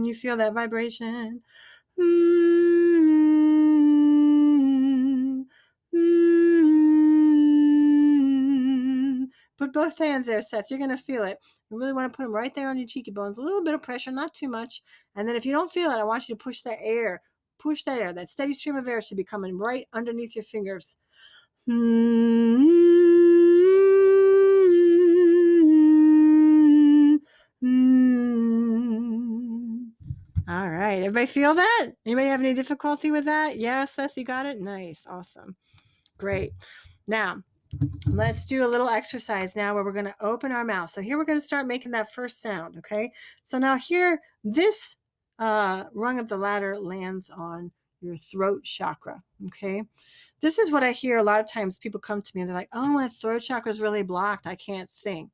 You feel that vibration. Put both hands there, Seth. You're going to feel it. You really want to put them right there on your cheeky bones. A little bit of pressure, not too much. And then if you don't feel it, I want you to push that air. Push that air. That steady stream of air should be coming right underneath your fingers. Everybody feel that? Anybody have any difficulty with that? Yeah, Seth, you got it? Nice. Awesome. Great. Now, let's do a little exercise now where we're going to open our mouth. So here we're going to start making that first sound, okay? So now here, this rung of the ladder lands on your throat chakra, okay? This is what I hear a lot of times. People come to me and they're like, oh, my throat chakra is really blocked. I can't sing.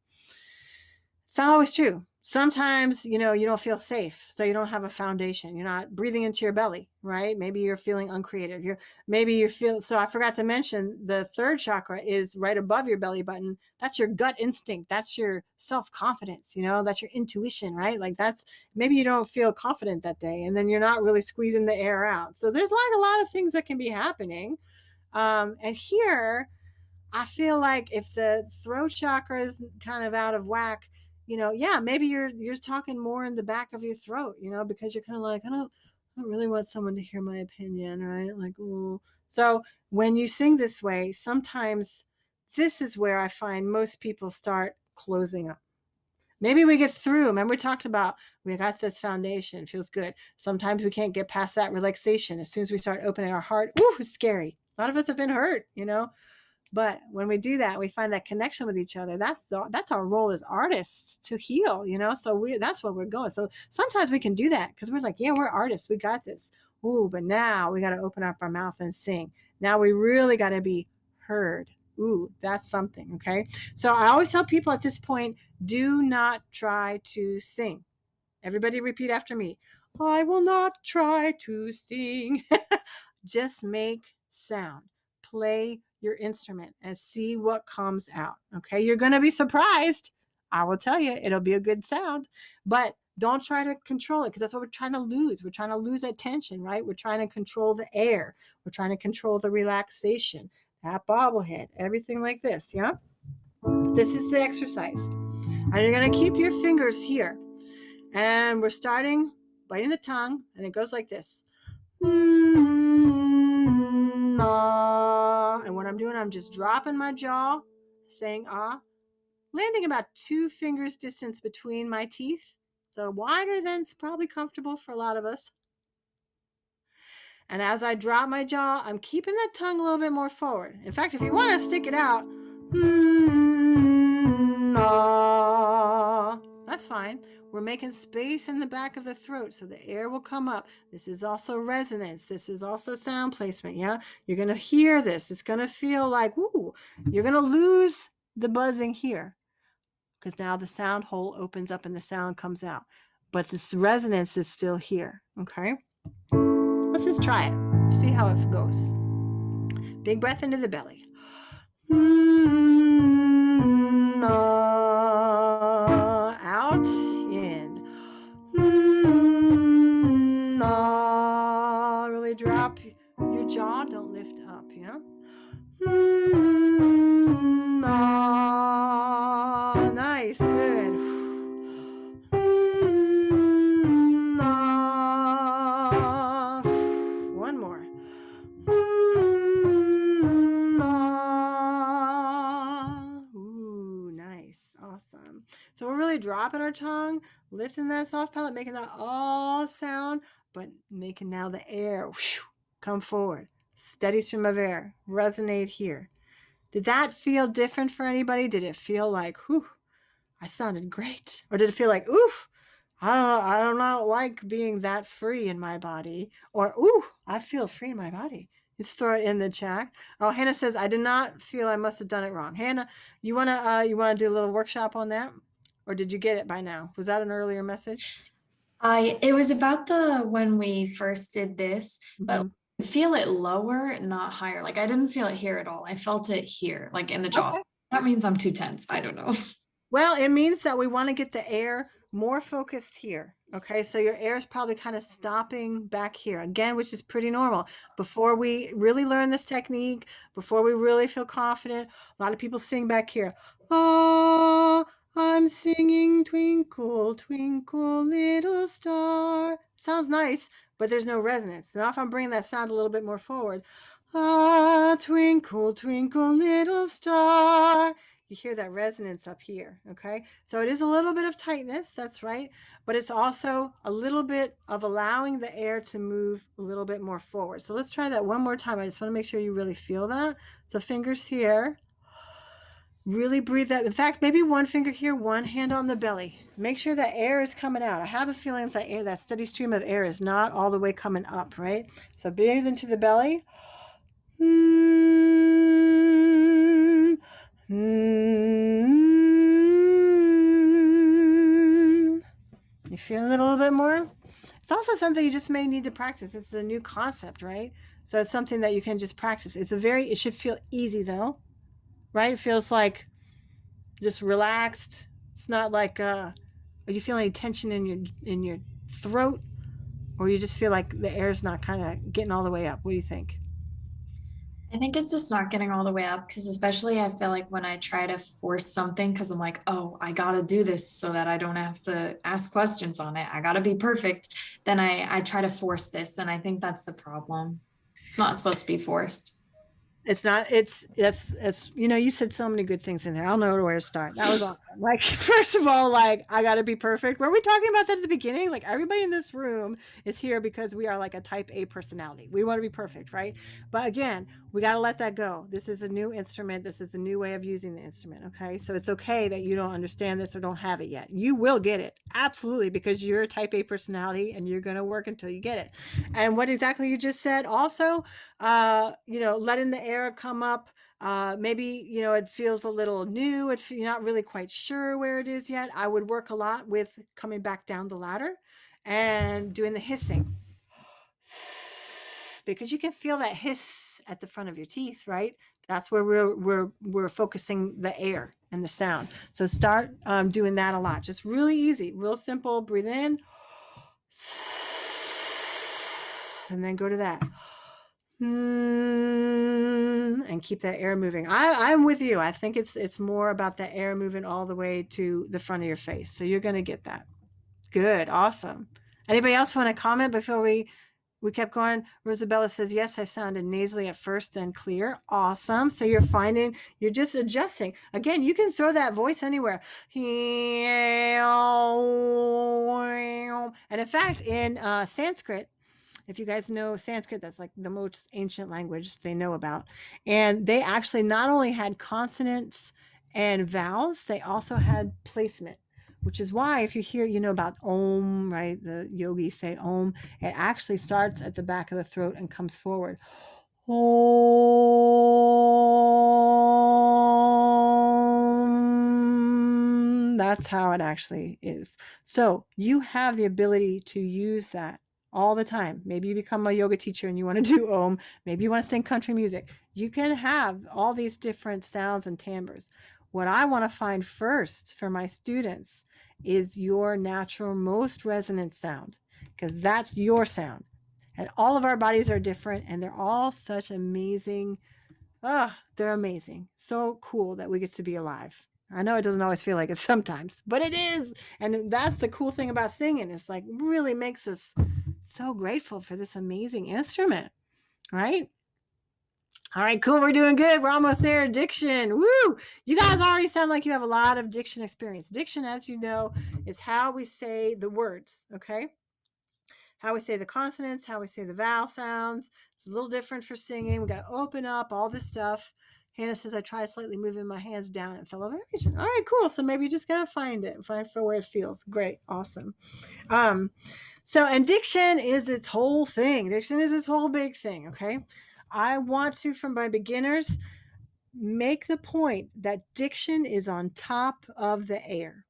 It's not always true. Sometimes, you don't feel safe. So you don't have a foundation. You're not breathing into your belly, right? Maybe you're feeling uncreative. So I forgot to mention the third chakra is right above your belly button. That's your gut instinct. That's your self-confidence, that's your intuition, right? Like maybe you don't feel confident that day and then you're not really squeezing the air out. So there's like a lot of things that can be happening. And here I feel like if the throat chakra is kind of out of whack, maybe you're talking more in the back of your throat, because you're kind of like, I don't really want someone to hear my opinion, right? Like, ooh. So when you sing this way, sometimes this is where I find most people start closing up. Maybe we get through. Remember, we talked about we got this foundation. It feels good. Sometimes we can't get past that relaxation. As soon as we start opening our heart, ooh, it's scary. A lot of us have been hurt, But when we do that, we find that connection with each other. That's our role as artists to heal, So that's what we're going. So sometimes we can do that because we're like, yeah, we're artists. We got this. Ooh, but now we got to open up our mouth and sing. Now we really got to be heard. Ooh, that's something. Okay. So I always tell people at this point, do not try to sing. Everybody repeat after me. I will not try to sing. Just make sound. Play your instrument and see what comes out. Okay. You're going to be surprised. I will tell you, it'll be a good sound, but don't try to control it because that's what we're trying to lose. We're trying to lose that tension, right? We're trying to control the air. We're trying to control the relaxation, that bobblehead, everything like this. Yeah. This is the exercise. And you're going to keep your fingers here. And we're starting biting the tongue, and it goes like this. Ah. And what I'm doing, I'm just dropping my jaw, saying ah, landing about 2 fingers distance between my teeth. So wider than's probably comfortable for a lot of us. And as I drop my jaw, I'm keeping that tongue a little bit more forward. In fact, if you want to stick it out, ah, that's fine. We're making space in the back of the throat so the air will come up. This is also resonance. This is also sound placement. Yeah, you're going to hear this. It's going to feel like, woo, you're going to lose the buzzing here because now the sound hole opens up and the sound comes out. But this resonance is still here. Okay. Let's just try it. See how it goes. Big breath into the belly. Out, in. Really drop your jaw. Don't lift up, yeah? Nice, good. One more. Ooh, nice. Awesome. So we're really dropping our tongue, lifting that soft palate, making that all sound, but making now the air come forward. Steady stream of air. Resonate here. Did that feel different for anybody? Did it feel like, whew, I sounded great? Or did it feel like, oof, I don't know, like being that free in my body? Or, ooh, I feel free in my body. Just throw it in the chat. Oh, Hannah says, I did not feel I must have done it wrong. Hannah, you wanna do a little workshop on that? Or did you get it by now? Was that an earlier message? It was about when we first did this, but feel it lower, not higher. Like I didn't feel it here at all. I felt it here, like in the jaw. Okay. That means I'm too tense. I don't know. Well, it means that we want to get the air more focused here. Okay, so your air is probably kind of stopping back here again, which is pretty normal. Before we really learn this technique, before we really feel confident, a lot of people sing back here. Ah, I'm singing twinkle, twinkle, little star. Sounds nice, but there's no resonance. Now if I'm bringing that sound a little bit more forward, ah, twinkle, twinkle, little star. you hear that resonance up here. Okay. So it is a little bit of tightness. That's right. But it's also a little bit of allowing the air to move a little bit more forward. So let's try that one more time. I just want to make sure you really feel that. So fingers here. Really breathe that. In fact, maybe one finger here, one hand on the belly. Make sure that air is coming out. I have a feeling that air, that steady stream of air is not all the way coming up, right? So breathe into the belly. You feeling it a little bit more? It's also something you just may need to practice. It's a new concept, right? So it's something that you can just practice. It should feel easy though, right? It feels like just relaxed. It's not like are you feeling any tension in your throat, or you just feel like the air's not kind of getting all the way up? What do you think? I think it's just not getting all the way up because especially I feel like when I try to force something because I'm like, oh, I gotta do this so that I don't have to ask questions on it. I gotta be perfect. Then I try to force this, and I think that's the problem. It's not supposed to be forced. It's not, it's, you know, you said so many good things in there. I don't know where to start. That was awesome. Like, first of all, like, I got to be perfect. Were we talking about that at the beginning? Like, everybody in this room is here because we are like a type A personality. We want to be perfect, right? But again, we got to let that go. This is a new instrument. This is a new way of using the instrument. Okay. So it's okay that you don't understand this or don't have it yet. You will get it. Absolutely. Because you're a type A personality and you're going to work until you get it. And what exactly you just said also, you know, letting the air come up. Maybe, you know, it feels a little new. You're not really quite sure where it is yet. I would work a lot with coming back down the ladder and doing the hissing, because you can feel that hiss at the front of your teeth, right? That's where we're focusing the air and the sound. So start doing that a lot. Just really easy, real simple. Breathe in, and then go to that. And keep that air moving. I'm with you. I think it's more about the air moving all the way to the front of your face. So you're going to get that. Good. Awesome. Anybody else want to comment before we kept going? Rosabella says, yes, I sounded nasally at first, then clear. Awesome. So you're just adjusting. Again, you can throw that voice anywhere. And in fact, in Sanskrit, if you guys know Sanskrit, that's like the most ancient language they know about. And they actually not only had consonants and vowels, they also had placement, which is why if you hear, you know, about Om, right? The yogis say Om, it actually starts at the back of the throat and comes forward. Om. That's how it actually is. So you have the ability to use that all the time. Maybe you become a yoga teacher and you want to do Om. Maybe you want to sing country music. You can have all these different sounds and timbres. What I want to find first for my students is your natural, most resonant sound, because that's your sound. And all of our bodies are different, and they're all such amazing. They're amazing. So cool that we get to be alive. I know it doesn't always feel like it sometimes, but it is. And that's the cool thing about singing. It's like really makes us so grateful for this amazing instrument, right? All right, cool. We're doing good. We're almost there. Diction. Woo! You guys already sound like you have a lot of diction experience. Diction, as you know, is how we say the words, okay? How we say the consonants, how we say the vowel sounds. It's a little different for singing. We got to open up all this stuff. Hannah says, I tried slightly moving my hands down and fell over region. All right, cool. So maybe you just got to find for where it feels. Great. Awesome. So, and diction is its whole thing. Diction is this whole big thing, okay? I want to, from my beginners, make the point that diction is on top of the air.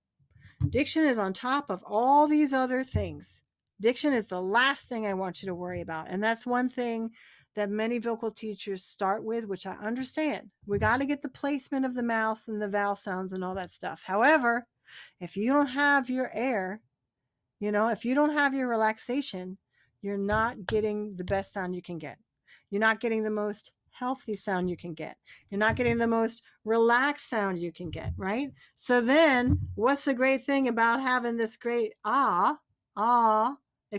Diction is on top of all these other things. Diction is the last thing I want you to worry about. And that's one thing that many vocal teachers start with, which I understand. We got to get the placement of the mouth and the vowel sounds and all that stuff. However, if you don't have your air, you know, if you don't have your relaxation, you're not getting the best sound you can get. You're not getting the most healthy sound you can get. You're not getting the most relaxed sound you can get, right? So then what's the great thing about having this great if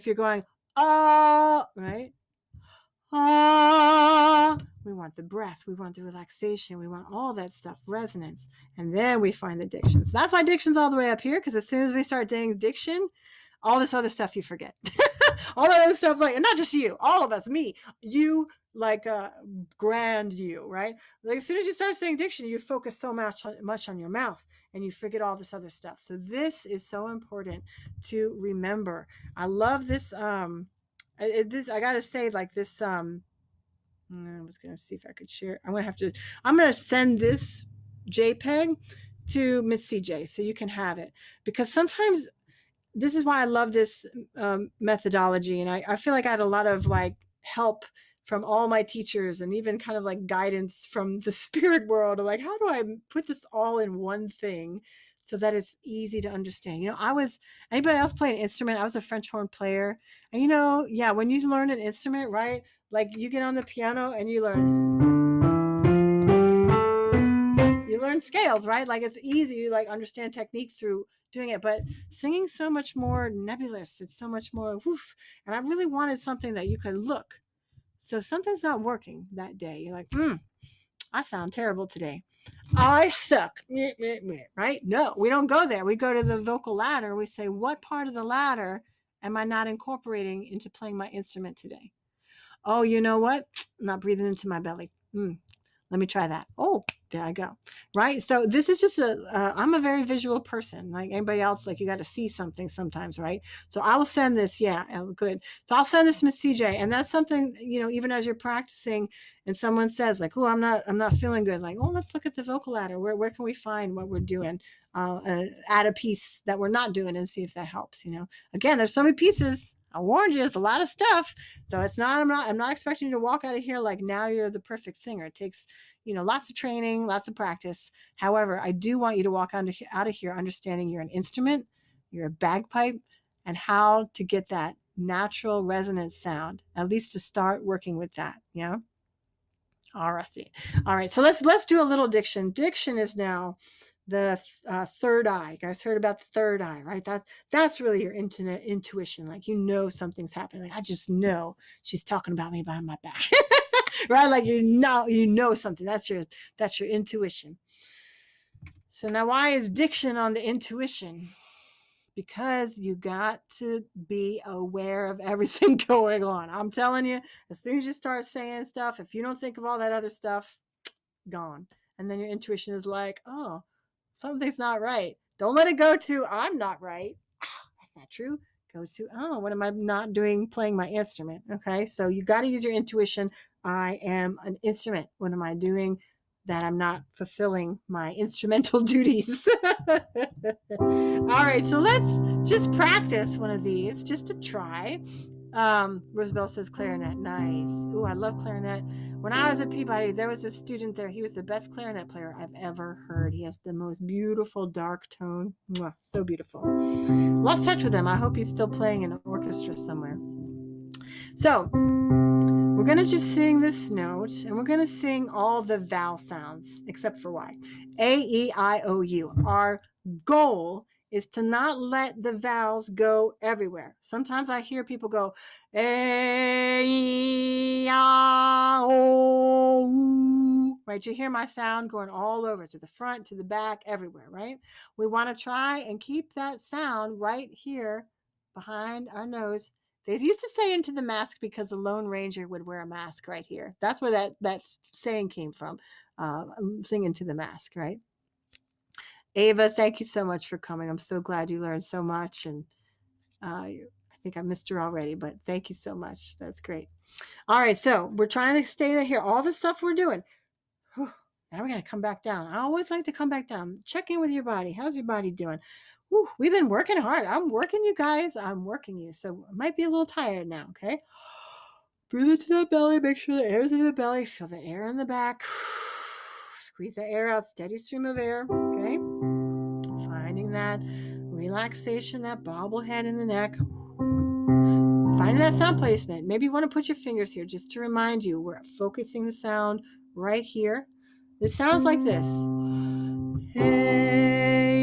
you're going, right? ah. We want the breath. We want the relaxation. We want all that stuff, resonance. And then we find the diction. So that's why diction's all the way up here, because as soon as we start doing diction, all this other stuff you forget. All that other stuff, like, and not just you, all of us, me, you, like grand you, right? Like as soon as you start saying diction, you focus so much on your mouth and you forget all this other stuff. So this is so important to remember. I love this. This I gotta say, like this. I was gonna see if I could share. I'm gonna send this JPEG to Miss CJ so you can have it, because sometimes this is why I love this methodology. And I feel like I had a lot of like help from all my teachers and even kind of like guidance from the spirit world. Like, how do I put this all in one thing so that it's easy to understand? Anybody else play an instrument? I was a French horn player. And when you learn an instrument, right? Like you get on the piano and you learn scales, right? Like it's easy to like understand technique through doing it, but singing so much more nebulous. It's so much more woof. And I really wanted something that you could look. So something's not working that day. You're like, I sound terrible today. I suck. Right? No, we don't go there. We go to the vocal ladder. We say, what part of the ladder am I not incorporating into playing my instrument today? Oh, you know what? I'm not breathing into my belly. Let me try that. Oh, there I go. Right. So this is just I'm a very visual person, like anybody else. Like you got to see something sometimes. Right. So I will send this. Yeah. Good. So I'll send this to Miss CJ. And that's something, even as you're practicing and someone says like, oh, I'm not feeling good. Like, oh, let's look at the vocal ladder. Where can we find what we're doing? Add a piece that we're not doing and see if that helps. Again, there's so many pieces. I warned you, there's a lot of stuff. So I'm not expecting you to walk out of here like now you're the perfect singer. It takes, lots of training, lots of practice. However, I do want you to walk out of here understanding you're an instrument, you're a bagpipe, and how to get that natural resonance sound, at least to start working with that. Yeah. All right. So let's do a little diction. Diction is now the third eye. You guys heard about the third eye, right? That's really your intuition. Like, something's happening. Like, I just know she's talking about me behind my back, right? Like, something. That's your intuition. So now why is diction on the intuition? Because you got to be aware of everything going on. I'm telling you, as soon as you start saying stuff, if you don't think of all that other stuff, gone. And then your intuition is like, oh, something's not right. Don't let it go to, I'm not right. That's not true. Go to, oh, what am I not doing playing my instrument? Okay, so you got to use your intuition. I am an instrument. What am I doing that I'm not fulfilling my instrumental duties? All right, so let's just practice one of these just to try. Rosabelle says clarinet. Nice. Ooh, I love clarinet. When I was at Peabody, there was a student there. He was the best clarinet player I've ever heard. He has the most beautiful dark tone. Mwah, so beautiful. Lost touch with him. I hope he's still playing in an orchestra somewhere. So we're going to just sing this note, and we're going to sing all the vowel sounds except for Y. A, E, I, O, U. Our goal is to not let the vowels go everywhere. Sometimes I hear people go, A, E, I, O, U. Right? You hear my sound going all over, to the front, to the back, everywhere, right? We want to try and keep that sound right here behind our nose. They used to say into the mask because the Lone Ranger would wear a mask right here. That's where that saying came from, sing into the mask, right? Ava, thank you so much for coming. I'm so glad you learned so much. And I think I missed her already, but thank you so much. That's great. All right, so we're trying to stay here. All the stuff we're doing. Whew, now we're going to come back down. I always like to come back down. Check in with your body. How's your body doing? Whew, we've been working hard. I'm working you guys. I'm working you. So I might be a little tired now, okay? Breathe into the belly. Make sure the air's in the belly. Feel the air in the back. Squeeze the air out. Steady stream of air, okay? Finding that relaxation, that bobblehead in the neck. Finding that sound placement. Maybe you want to put your fingers here just to remind you we're focusing the sound right here. This sounds like this. Hey,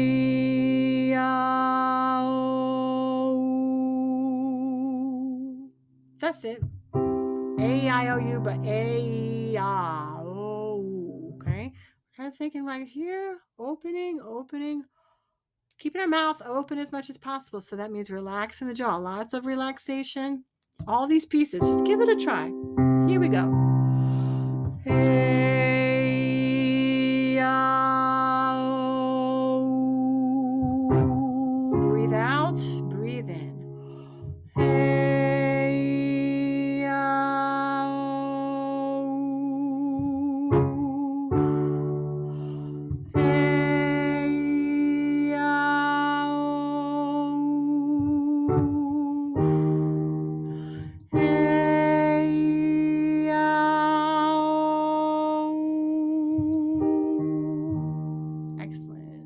oh. That's it. A-E-I-O-U, but A-E-I-O-U. Okay? We're kind of thinking right here, opening. Keeping our mouth open as much as possible. So that means relaxing the jaw. Lots of relaxation. All these pieces. Just give it a try. Here we go. Breathe out, breathe in. Excellent.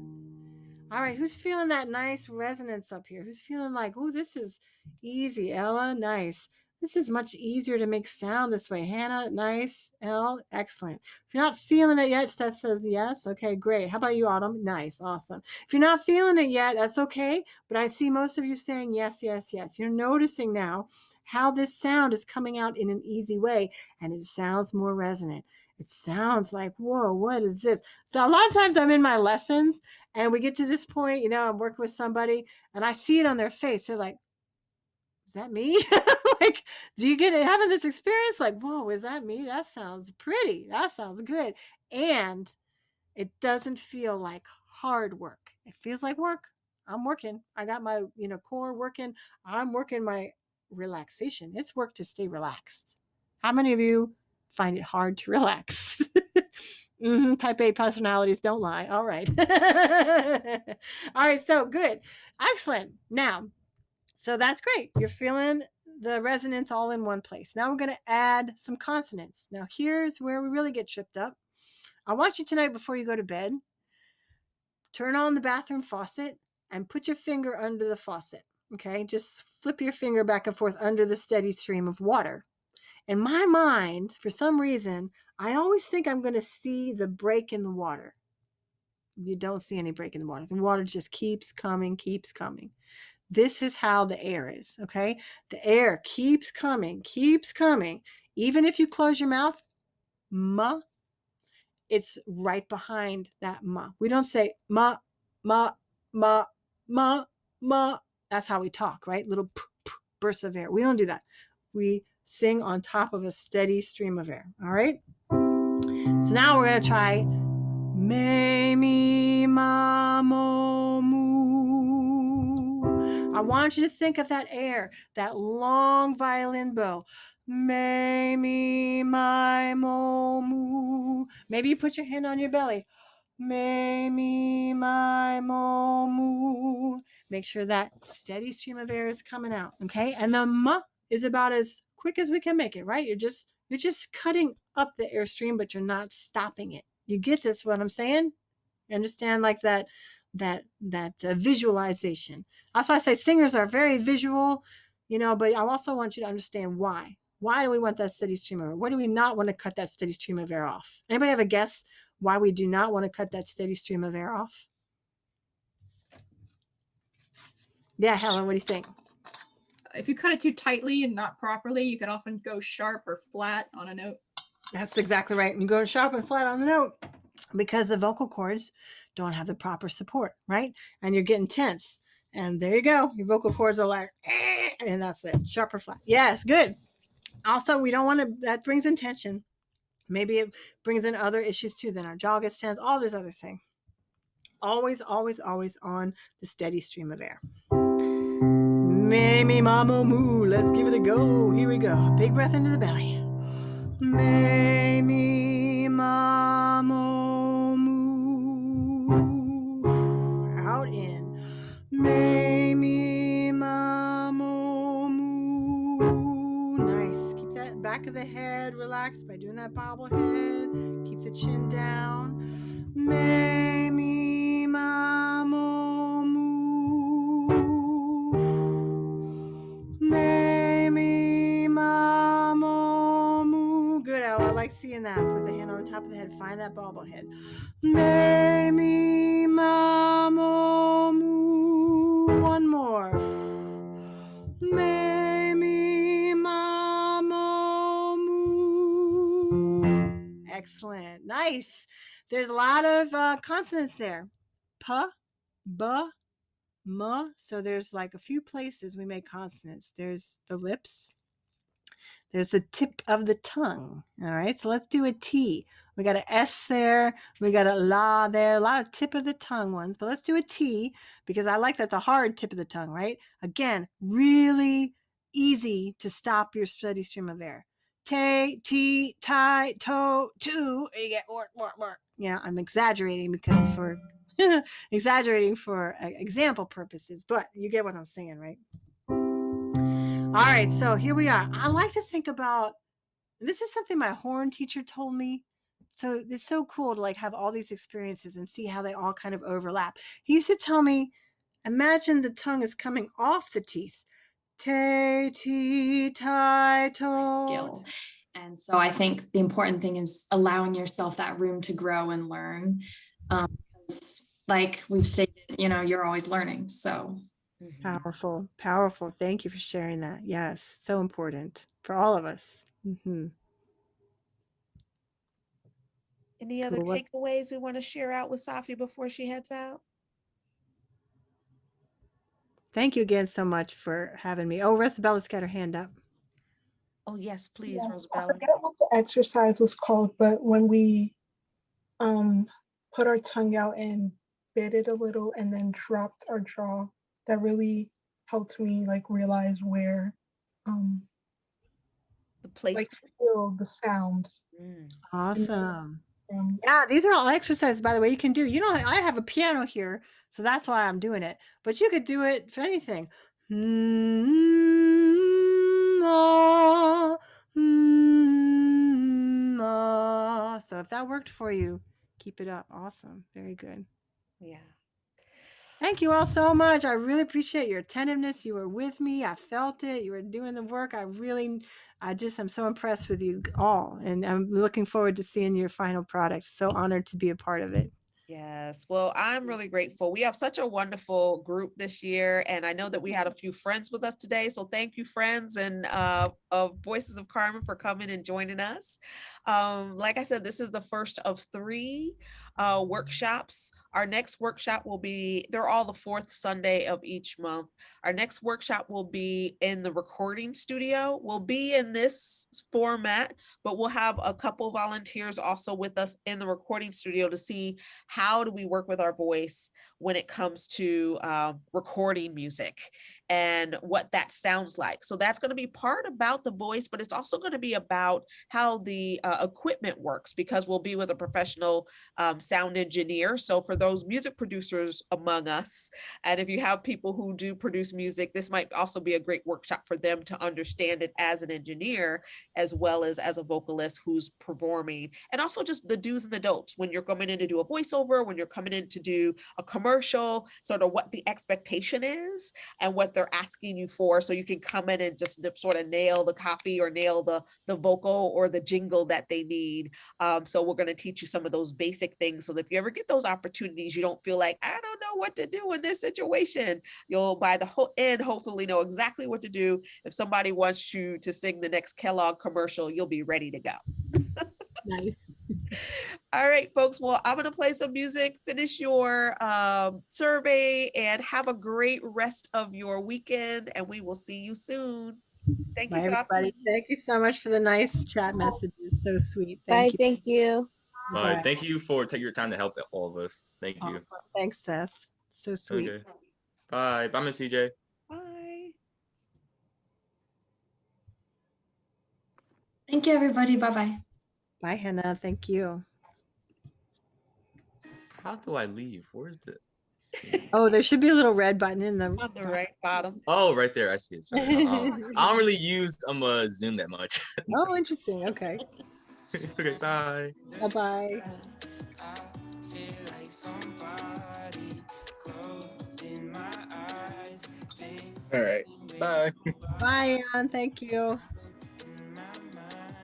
All right, who's feeling that nice resonance up here? Who's feeling like, oh, this is easy, Ella? Nice. This is much easier to make sound this way. Hannah, nice. Elle, excellent. If you're not feeling it yet, Seth says yes. Okay, great. How about you, Autumn? Nice, awesome. If you're not feeling it yet, that's okay. But I see most of you saying yes, yes, yes. You're noticing now how this sound is coming out in an easy way, and it sounds more resonant. It sounds like, whoa, what is this? So a lot of times I'm in my lessons and we get to this point, you know, I'm working with somebody and I see it on their face. They're like, is that me? Like, do you get it having this experience? Like, whoa, is that me? That sounds pretty. That sounds good. And it doesn't feel like hard work. It feels like work. I'm working. I got my, core working. I'm working my relaxation. It's work to stay relaxed. How many of you find it hard to relax? Type A personalities don't lie. All right. All right. So good. Excellent. Now, so that's great. You're feeling the resonance all in one place. Now we're going to add some consonants. Now here's where we really get tripped up. I want you tonight before you go to bed, turn on the bathroom faucet and put your finger under the faucet. Okay. Just flip your finger back and forth under the steady stream of water. In my mind, for some reason, I always think I'm going to see the break in the water. You don't see any break in the water. The water just keeps coming, keeps coming. This is how the air is, okay? The air keeps coming, keeps coming. Even if you close your mouth, ma, it's right behind that ma. We don't say ma, ma, ma, ma, ma. That's how we talk, right? Little bursts of air. We don't do that. We sing on top of a steady stream of air, all right? So now we're going to try me, mi, ma, mo, mu. I want you to think of that air, that long violin bow. Me, mi, my, mo, mu. Maybe you put your hand on your belly. Me, mi, my, mo, mu. Make sure that steady stream of air is coming out, okay? And the ma is about as quick as we can make it, right? You're just cutting up the airstream, but you're not stopping it. You get this, what I'm saying? You understand, like that visualization. That's why I say singers are very visual, but I also want you to understand why. Why do we want that steady stream of air? Why do we not want to cut that steady stream of air off? Anybody have a guess why we do not want to cut that steady stream of air off? Yeah, Helen, what do you think? If you cut it too tightly and not properly, you can often go sharp or flat on a note. That's exactly right. You go sharp and flat on the note because the vocal cords don't have the proper support, right? And you're getting tense. And there you go. Your vocal cords are like, and that's it. Sharp or flat. Yes, good. Also, we don't want to, that brings in tension. Maybe it brings in other issues too. Then our jaw gets tense, all this other thing. Always, always, always on the steady stream of air. Me, me, mama, moo. Let's give it a go. Here we go. Big breath into the belly. Me, me, mama, moo. Out in. Me, me, mama, moo. Nice. Keep that back of the head relaxed by doing that bobblehead. Keep the chin down. Me, me, mama, moo. Me, me, mama, moo. Good, Al. I like seeing that. Put the hand on the top of the head. Find that bobblehead. Me, me, mama, moo. One more. Me, me, mama, moo. Excellent. Nice. There's a lot of consonants there. P, B, M. So there's like a few places we make consonants. There's the lips. There's the tip of the tongue. All right. So let's do a T. We got an S there. We got a la there. A lot of tip of the tongue ones. But let's do a T because I like that's a hard tip of the tongue, right? Again, really easy to stop your steady stream of air. Tay, T, tie, toe, two. You get work, work, work. Yeah, I'm exaggerating because for exaggerating for example purposes, but you get what I'm saying, right? All right, so here we are. I like to think about, this is something my horn teacher told me. So it's so cool to like have all these experiences and see how they all kind of overlap. He used to tell me, imagine the tongue is coming off the teeth. Te, ti, tai, to. Skill. And so I think the important thing is allowing yourself that room to grow and learn. Like we've stated, you're always learning. So Powerful, powerful. Thank you for sharing that. Yes, so important for all of us. Any other takeaways we want to share out with Sahffi before she heads out? Thank you again so much for having me. Oh, Rosabella's got her hand up. Oh, yes, please, Yeah, Rosabella. I forget what the exercise was called, but when we put our tongue out and bit it a little and then dropped our jaw, that really helped me like realize where the place, like feel the sound. Awesome. Yeah, these are all exercises, by the way, you can do. I have a piano here, so that's why I'm doing it. But you could do it for anything. So if that worked for you, keep it up. Awesome. Very good. Yeah. Thank you all so much. I really appreciate your attentiveness. You were with me. I felt it. You were doing the work. I'm so impressed with you all. And I'm looking forward to seeing your final product. So honored to be a part of it. Yes. Well, I'm really grateful. We have such a wonderful group this year. And I know that we had a few friends with us today. So thank you, friends and of Voices of Carmen, for coming and joining us. Like I said, this is the first of 3 workshops. Our next workshop will be, they're all the 4th Sunday of each month. Our next workshop will be in the recording studio. We'll be in this format, but we'll have a couple volunteers also with us in the recording studio to see how do we work with our voice when it comes to recording music and what that sounds like. So that's going to be part about the voice, but it's also going to be about how the equipment works, because we'll be with a professional sound engineer. So for those music producers among us, and if you have people who do produce music, this might also be a great workshop for them to understand it as an engineer, as well as a vocalist who's performing, and also just the do's and the don'ts when you're coming in to do a voiceover, when you're coming in to do a commercial, sort of what the expectation is and what they're asking you for, so you can come in and just sort of nail the copy or nail the vocal or the jingle that they need. So we're going to teach you some of those basic things, so that if you ever get those opportunities, you don't feel like, I don't know what to do in this situation. You'll by the whole end hopefully know exactly what to do. If somebody wants you to sing the next Kellogg commercial, you'll be ready to go. Nice. All right, folks. Well, I'm going to play some music, finish your survey, and have a great rest of your weekend. And we will see you soon. Thank you, Bye, everybody. Sahffi. Thank you so much for the nice chat messages. So sweet. Bye. Thank you. Thank you. Bye. Thank you for taking your time to help all of us. Thank you. Awesome. Thanks, Beth. So sweet. Okay. Bye. Bye, Miss CJ. Bye. Thank you, everybody. Bye-bye. Bye, Hannah. Thank you. How do I leave? Where's the... Oh, there should be a little red button in the on the right bottom. Oh, right there. I see it. Sorry. I don't really use Zoom that much. Oh, interesting. Okay. Okay, bye. Bye-bye. All right. Bye. Bye, Ann. Thank you.